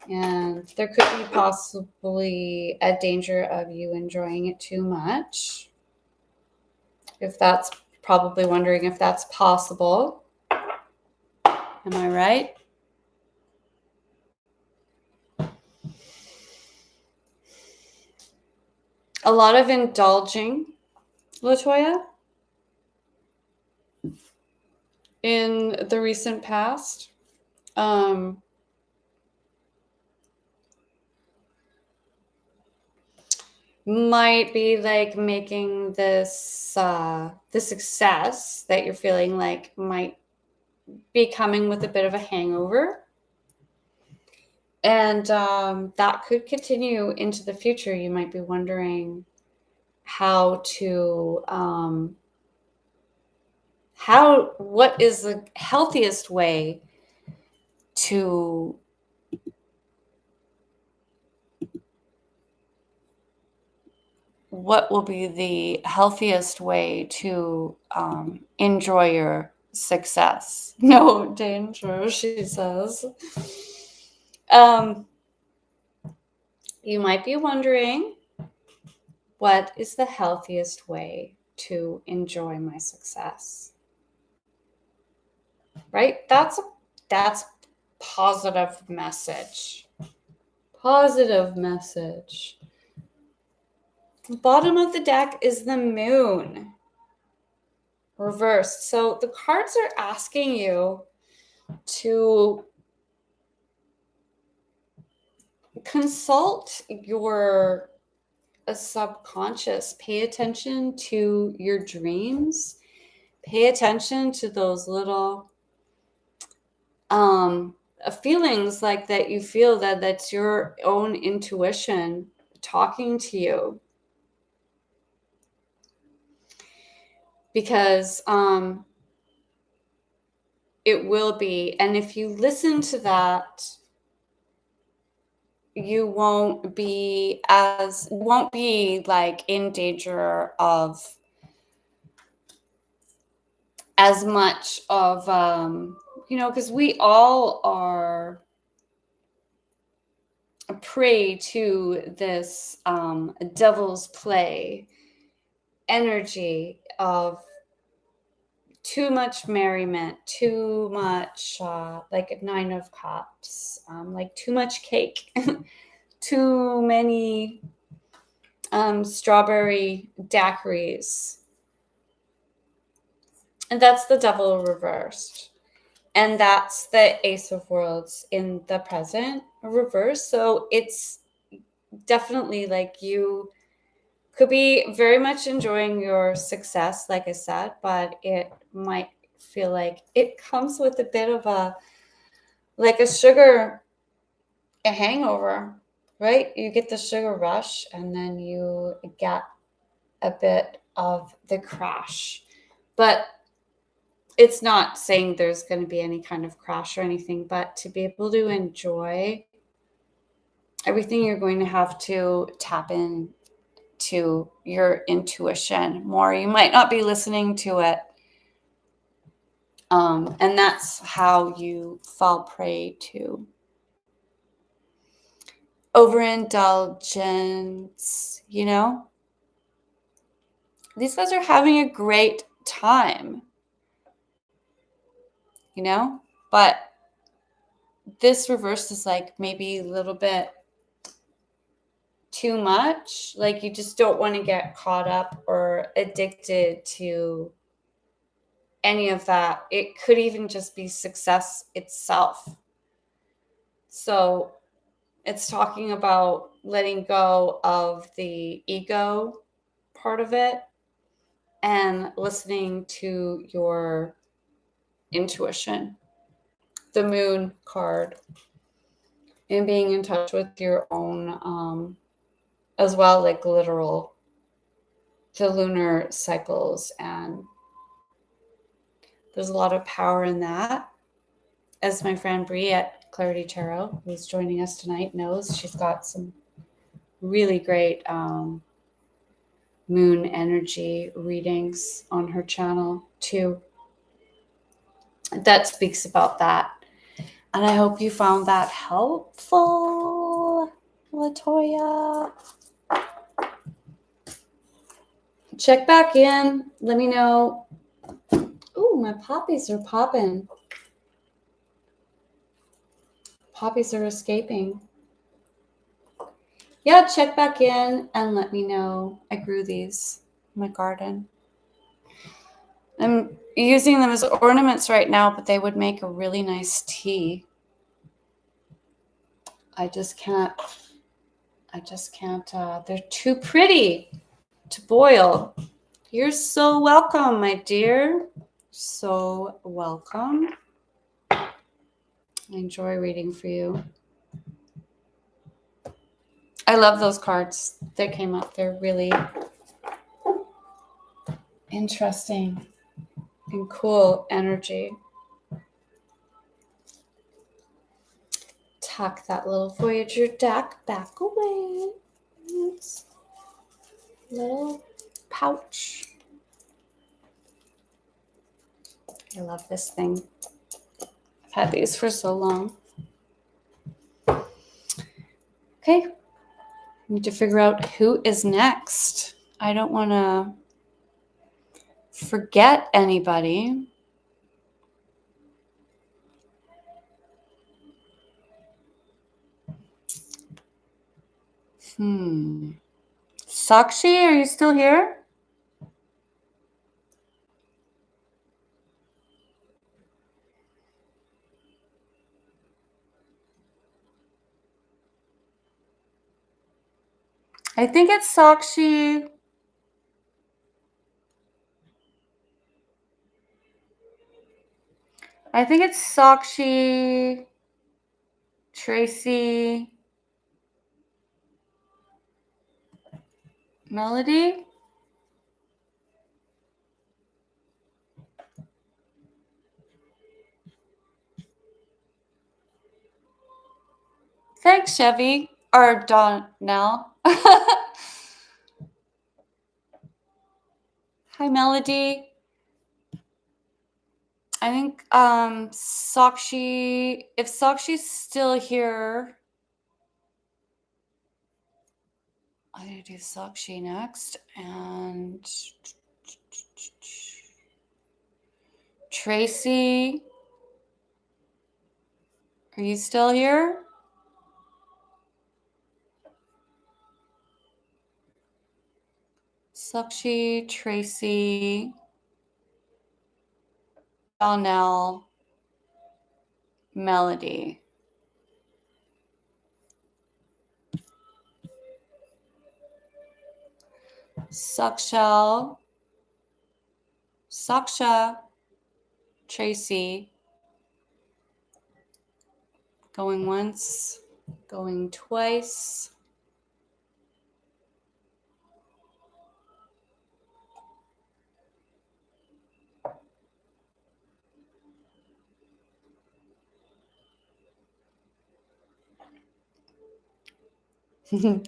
and there could be possibly a danger of you enjoying it too much. If that's probably wondering if that's possible. Am I right? A lot of indulging, LaToya, in the recent past. Might be like making this the success that you're feeling like might be coming with a bit of a hangover, and that could continue into the future. You might be wondering how to what is the healthiest way to what will be the healthiest way to enjoy your success. No danger, she says. You might be wondering, what is the healthiest way to enjoy my success? Right? That's positive message. Positive message. The bottom of the deck is the moon reversed. So the cards are asking you to consult your subconscious. Pay attention to your dreams. Pay attention to those little feelings like that you feel that's your own intuition talking to you. Because it will be, and if you listen to that, you won't be like in danger of as much of because we all are a prey to this devil's play energy of too much merriment, too much like a 9 of cups, like too much cake, too many strawberry daiquiris. And that's the devil reversed. And that's the Ace of Worlds in the present reverse. So it's definitely like you could be very much enjoying your success, like I said, but it might feel like it comes with a bit of a hangover, right? You get the sugar rush and then you get a bit of the crash. But it's not saying there's going to be any kind of crash or anything, but to be able to enjoy everything, you're going to have to tap in to your intuition more. You might not be listening to it. And that's how you fall prey to overindulgence, These guys are having a great time, But this reverse is like maybe a little bit too much. Like you just don't want to get caught up or addicted to any of that. It could even just be success itself. So it's talking about letting go of the ego part of it and listening to your intuition. The moon card. And being in touch with your own, as well, like the lunar cycles. And there's a lot of power in that. As my friend Brie at Clarity Tarot, who's joining us tonight, knows, she's got some really great moon energy readings on her channel too that speaks about that. And I hope you found that helpful, Latoya. Check back in. Let me know. Ooh, my poppies are popping. Poppies are escaping. Yeah, check back in and let me know. I grew these in my garden. I'm using them as ornaments right now, but they would make a really nice tea. I just can't, they're too pretty to boil. You're so welcome, my dear. So welcome. I enjoy reading for you. I love those cards that came up. They're really interesting and cool energy. Tuck that little Voyager deck back away. It's little pouch. I love this thing. I've had these for so long. Okay. Need to figure out who is next. I don't want to forget anybody. Sakshi, are you still here? I think it's Sakshi. I think it's Sakshi, Tracy, Melody. Thanks, Chevy. Or Donnell. Hi, Melody. I think Sakshi, if Sakshi's still here, I'm going to do Sakshi next. And Tracy, are you still here? Sakshi, Tracy, Donnell, Melody. Saksha, Tracy, going once, going twice. And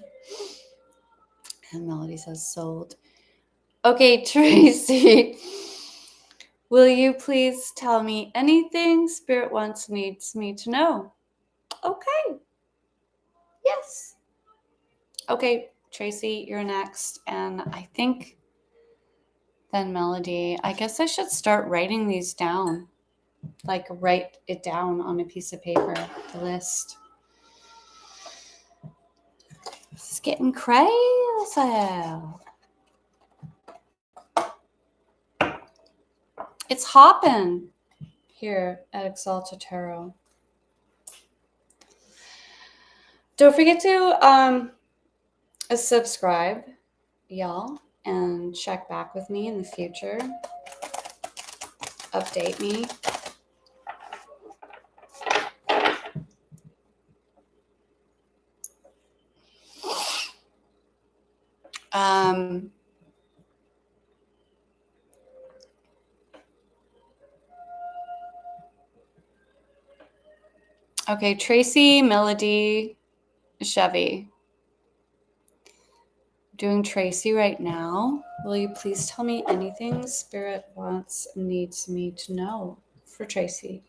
Melody says sold. Okay, Tracy, will you please tell me anything Spirit needs me to know? Okay. Yes. Okay, Tracy, you're next. And I think then Melody, I guess I should start writing these down. Like write it down on a piece of paper, the list. This is getting crazy. It's hopping here at XaltaTarot. Don't forget to subscribe, y'all, and check back with me in the future. Update me. Okay, Tracy, Melody, Chevy. Doing Tracy right now. Will you please tell me anything Spirit needs me to know for Tracy?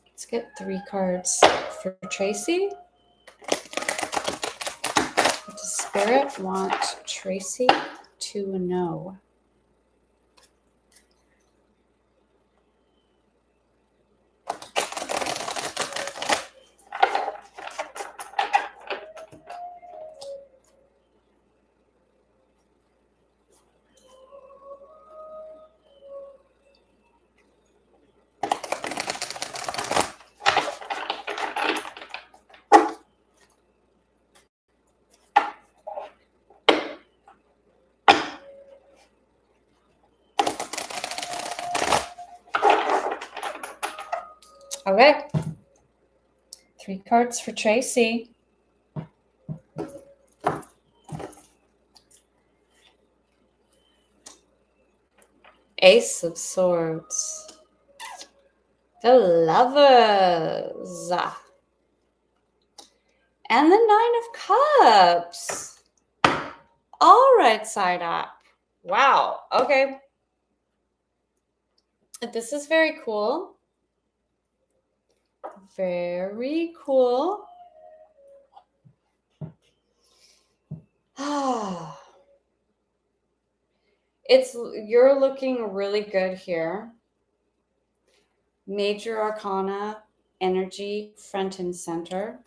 Let's get 3 cards for Tracy. What does Spirit want Tracy to know? Okay. 3 cards for Tracy. Ace of Swords. The Lovers. And the 9 of Cups. All right side up. Wow. Okay. This is very cool. Very cool. You're looking really good here. Major Arcana energy front and center.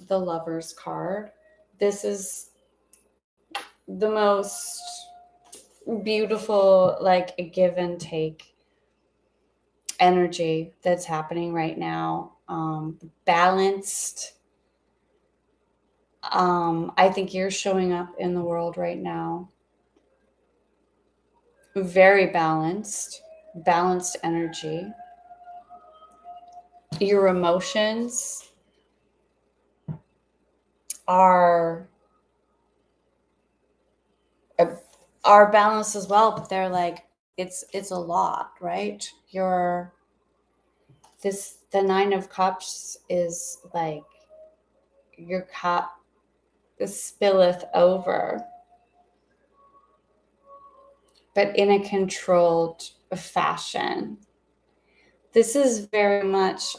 The Lover's card. This is the most beautiful, like, a give and take energy that's happening right now. Balanced. I think you're showing up in the world right now very balanced energy. Your emotions are balanced as well, but they're like, it's a lot, right? The 9 of Cups is like your cup spilleth over, but in a controlled fashion. This is very much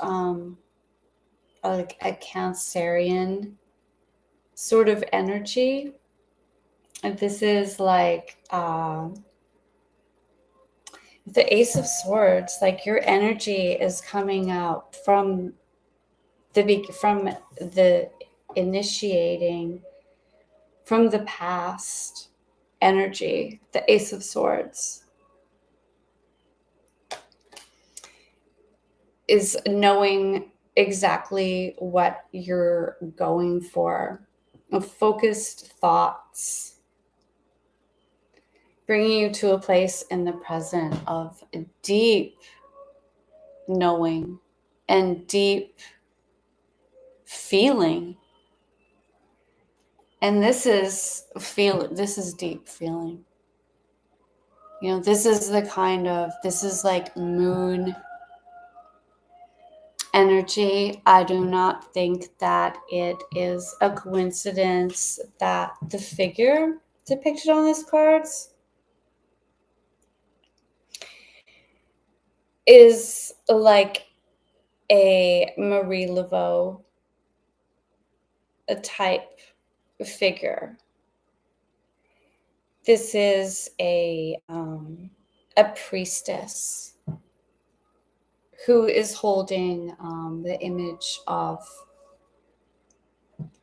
like a Cancerian sort of energy. And this is like the Ace of Swords. Like, your energy is coming out from the initiating, from the past energy. The Ace of Swords is knowing exactly what you're going for. Focused thoughts, bringing you to a place in the present of deep knowing and deep feeling. And this is deep feeling. This is like moon energy. I do not think that it is a coincidence that the figure depicted on these cards is like a Marie Laveau type figure. This is a priestess who is holding the image of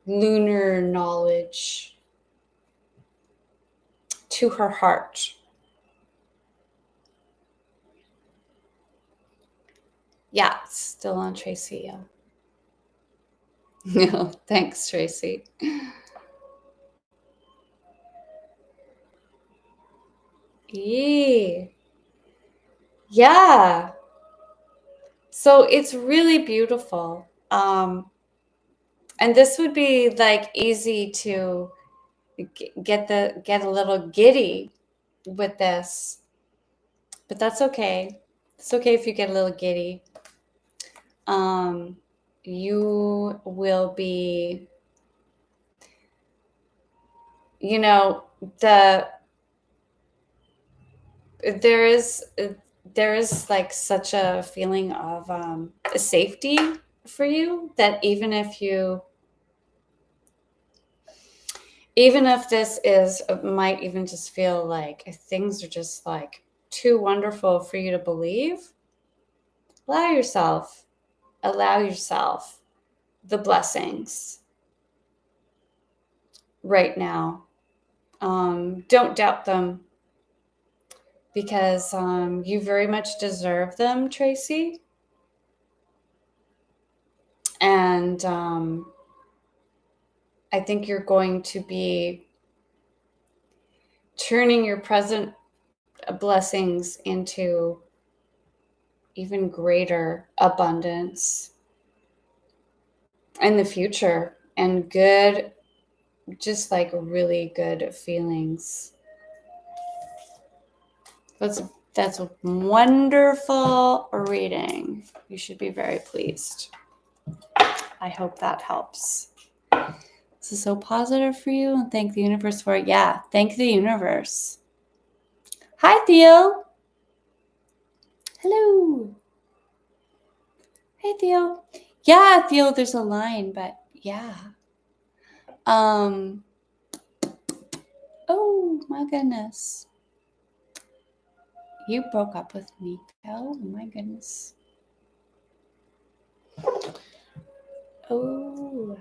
lunar knowledge to her heart. Yeah, it's still on Tracy. Yeah. No, thanks, Tracy. Yeah. So it's really beautiful. And this would be like easy to get a little giddy with this, but that's okay. It's okay if you get a little giddy. You will be you know, there is like such a feeling of safety for you that even if this might even just feel like things are just like too wonderful for you to believe, allow yourself the blessings right now. Don't doubt them, because you very much deserve them, Tracy. And I think you're going to be turning your present blessings into even greater abundance in the future, and good, just like really good feelings. That's a wonderful reading. You should be very pleased. I hope that helps. This is so positive for you, and thank the universe for it. Yeah, thank the universe. Hi, Theo. Hello. Hey, Theo. Yeah, Theo, there's a line, but yeah. Oh my goodness. You broke up with me. Oh my goodness. Oh.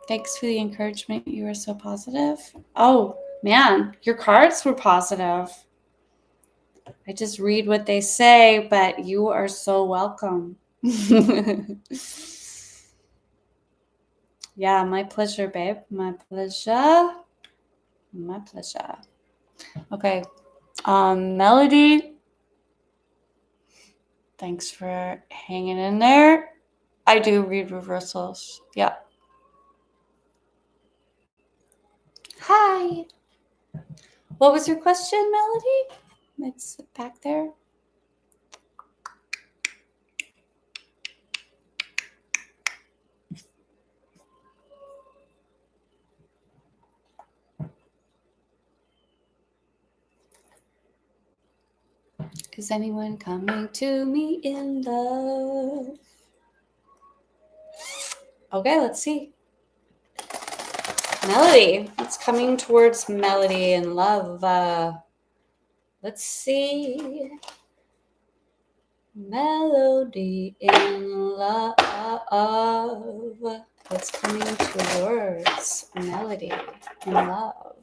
Thanks for the encouragement. You were so positive. Oh man, your cards were positive. I just read what they say, but you are so welcome. Yeah, my pleasure, babe. My pleasure. My pleasure. Okay. Melody, thanks for hanging in there. I do read reversals. Yeah. Hi. What was your question, Melody? It's back there. Is anyone coming to me in love? Okay, let's see. Melody. It's coming towards Melody in love. Let's see. Melody in love. What's coming towards Melody in love?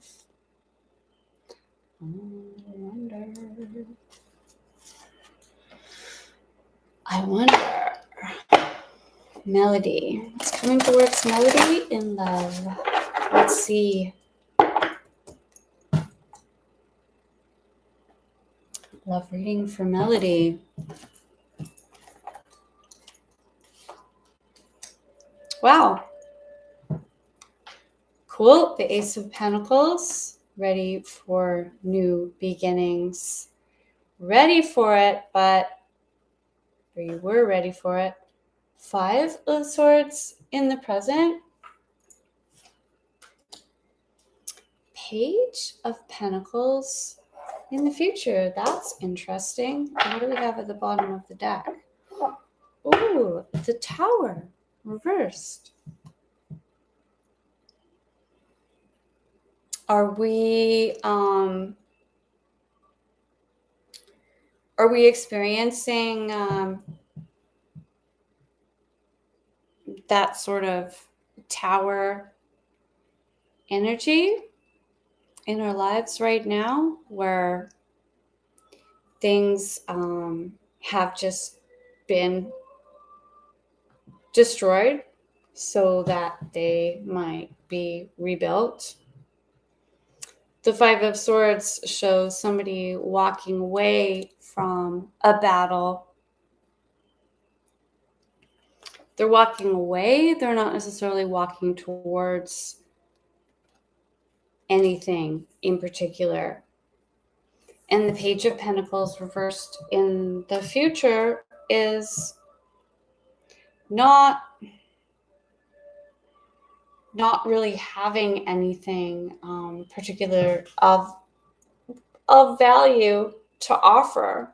I wonder. Melody. It's coming towards Melody in love. Let's see. Love reading for Melody. Wow. Cool. The Ace of Pentacles. Ready for new beginnings. Ready for it, or you were ready for it. 5 of Swords in the present. Page of Pentacles in the future. That's interesting. What do we have at the bottom of the deck? Ooh, the Tower reversed. Are we experiencing that sort of tower energy in our lives right now, where things have just been destroyed so that they might be rebuilt? The 5 of Swords shows somebody walking away from a battle. They're walking away. They're not necessarily walking towards anything in particular. And the Page of Pentacles reversed in the future is not not really having anything particular of value to offer.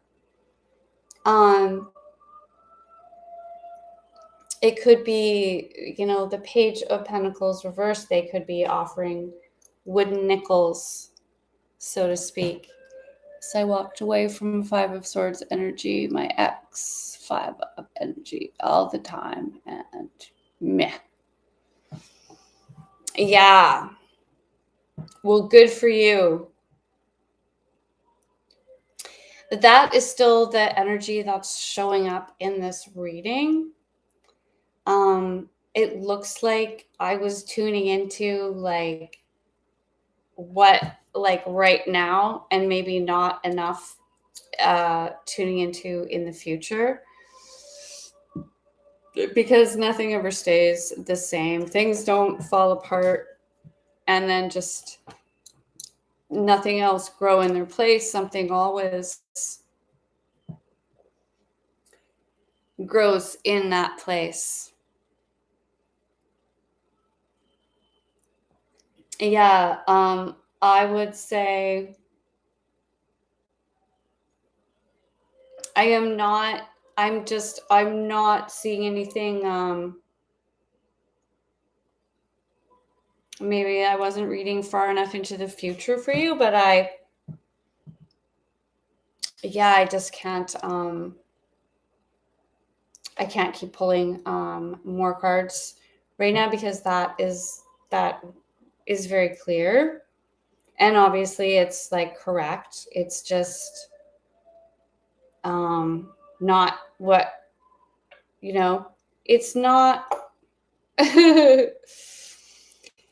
It could be, the Page of Pentacles reversed. They could be offering wooden nickels, so to speak. So I walked away from Five of Swords energy, my ex, Five of energy all the time, and meh. Yeah. Well, good for you. That is still the energy that's showing up in this reading. It looks like I was tuning into what right now, and maybe not enough tuning into in the future, because nothing ever stays the same. Things don't fall apart and then just nothing else grow in their place. Something always grows in that place. Yeah, I would say I'm not seeing anything. Maybe I wasn't reading far enough into the future for you, but I just can't, I can't keep pulling more cards right now, because that is very clear. And obviously it's correct. It's just not what, it's not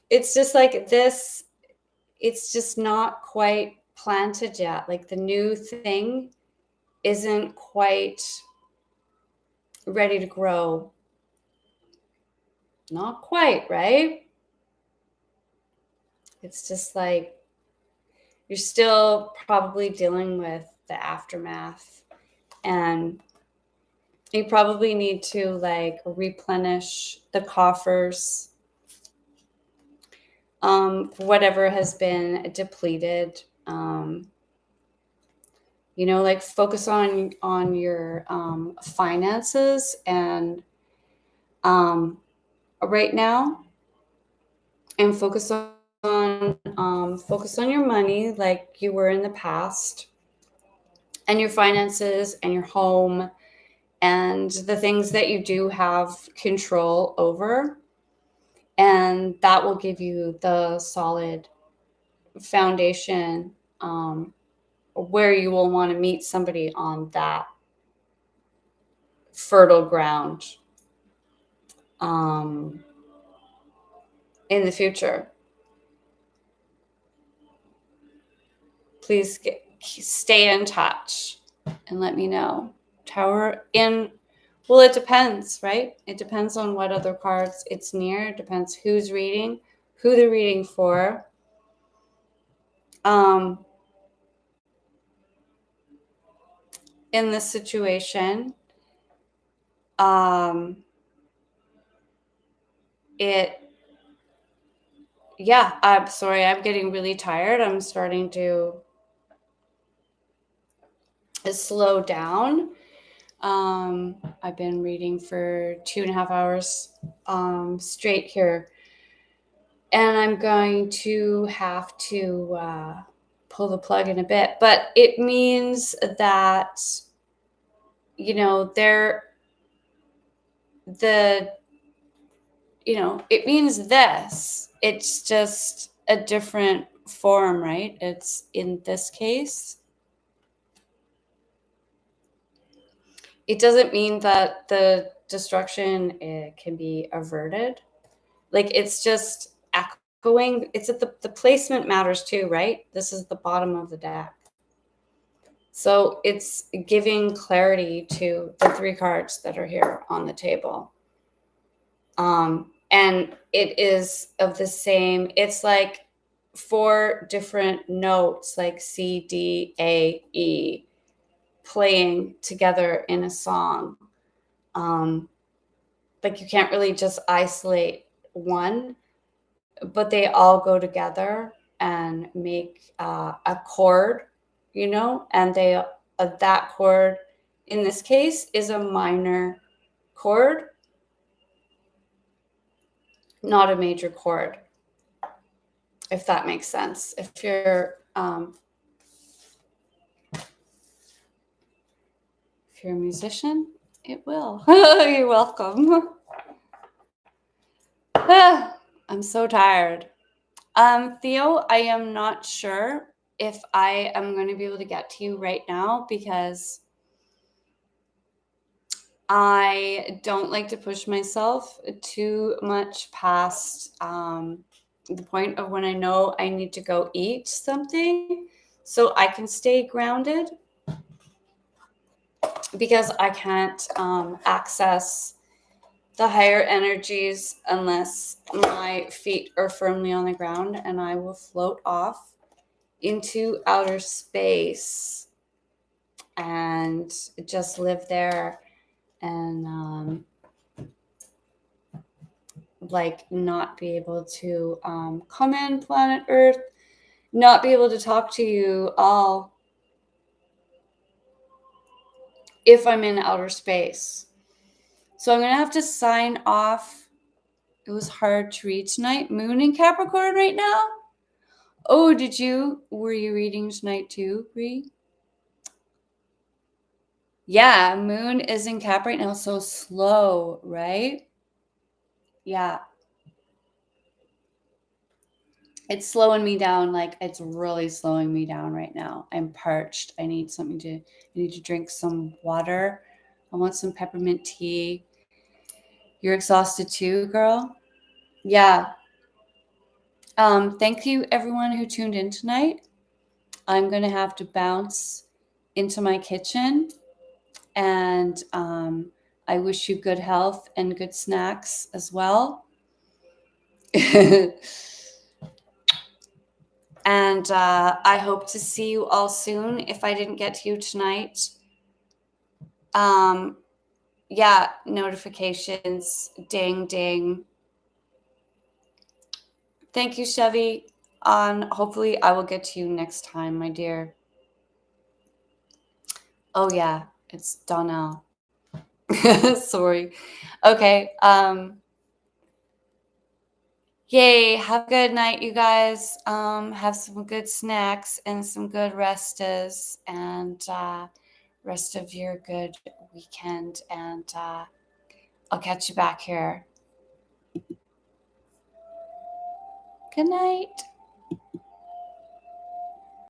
it's just this, it's just not quite planted yet. The new thing isn't quite ready to grow. Not quite, right? It's just you're still probably dealing with the aftermath, and you probably need to replenish the coffers, whatever has been depleted. Focus on your finances, and right now, and focus on your money like you were in the past, and your finances, and your home, and the things that you do have control over. And that will give you the solid foundation, where you will want to meet somebody on that fertile ground in the future. Please stay in touch and let me know. Tower in, well, it depends, right? It depends on what other cards it's near. It depends who's reading, who they're reading for. In this situation, I'm sorry, I'm getting really tired. I'm starting to slow down. I've been reading for 2.5 hours straight here, and I'm going to have to pull the plug in a bit. But it means that, it means this. It's just a different form, right? It's, in this case, it doesn't mean that the destruction can be averted. It's just echoing. It's at the placement matters too, right? This is the bottom of the deck. So it's giving clarity to the 3 cards that are here on the table. And it is of the same, it's 4 different notes, C, D, A, E, playing together in a song. You can't really just isolate one. but they all go together and make a chord, you know, and they that chord in this case is a minor chord, not a major chord, if that makes sense. If you're a musician, it will. You're welcome. I'm so tired. Theo, I am not sure if I am going to be able to get to you right now because I don't like to push myself too much past the point of when I know I need to go eat something so I can stay grounded, because I can't access the higher energies unless my feet are firmly on the ground, and I will float off into outer space and just live there and like not be able to come in planet Earth, not be able to talk to you all if I'm in outer space. So I'm going to have to sign off. It was hard to read tonight. Moon in Capricorn right now. Oh, were you reading tonight too, Bree? Yeah, Moon is in Cap right now, so slow, right? Yeah. It's slowing me down. Like, it's really slowing me down right now. I'm parched. I need to drink some water. I want some peppermint tea. You're exhausted too, girl? Yeah. Thank you everyone who tuned in tonight. I'm going to have to bounce into my kitchen, and I wish you good health and good snacks as well. And I hope to see you all soon. If I didn't get to you tonight, yeah, notifications, ding, ding. Thank you, Chevy. Hopefully I will get to you next time, my dear. Oh yeah, it's Donnell. Sorry. Okay. Yay, have a good night, you guys. Have some good snacks and some good restes, and rest of your good weekend, and I'll catch you back here. Good night.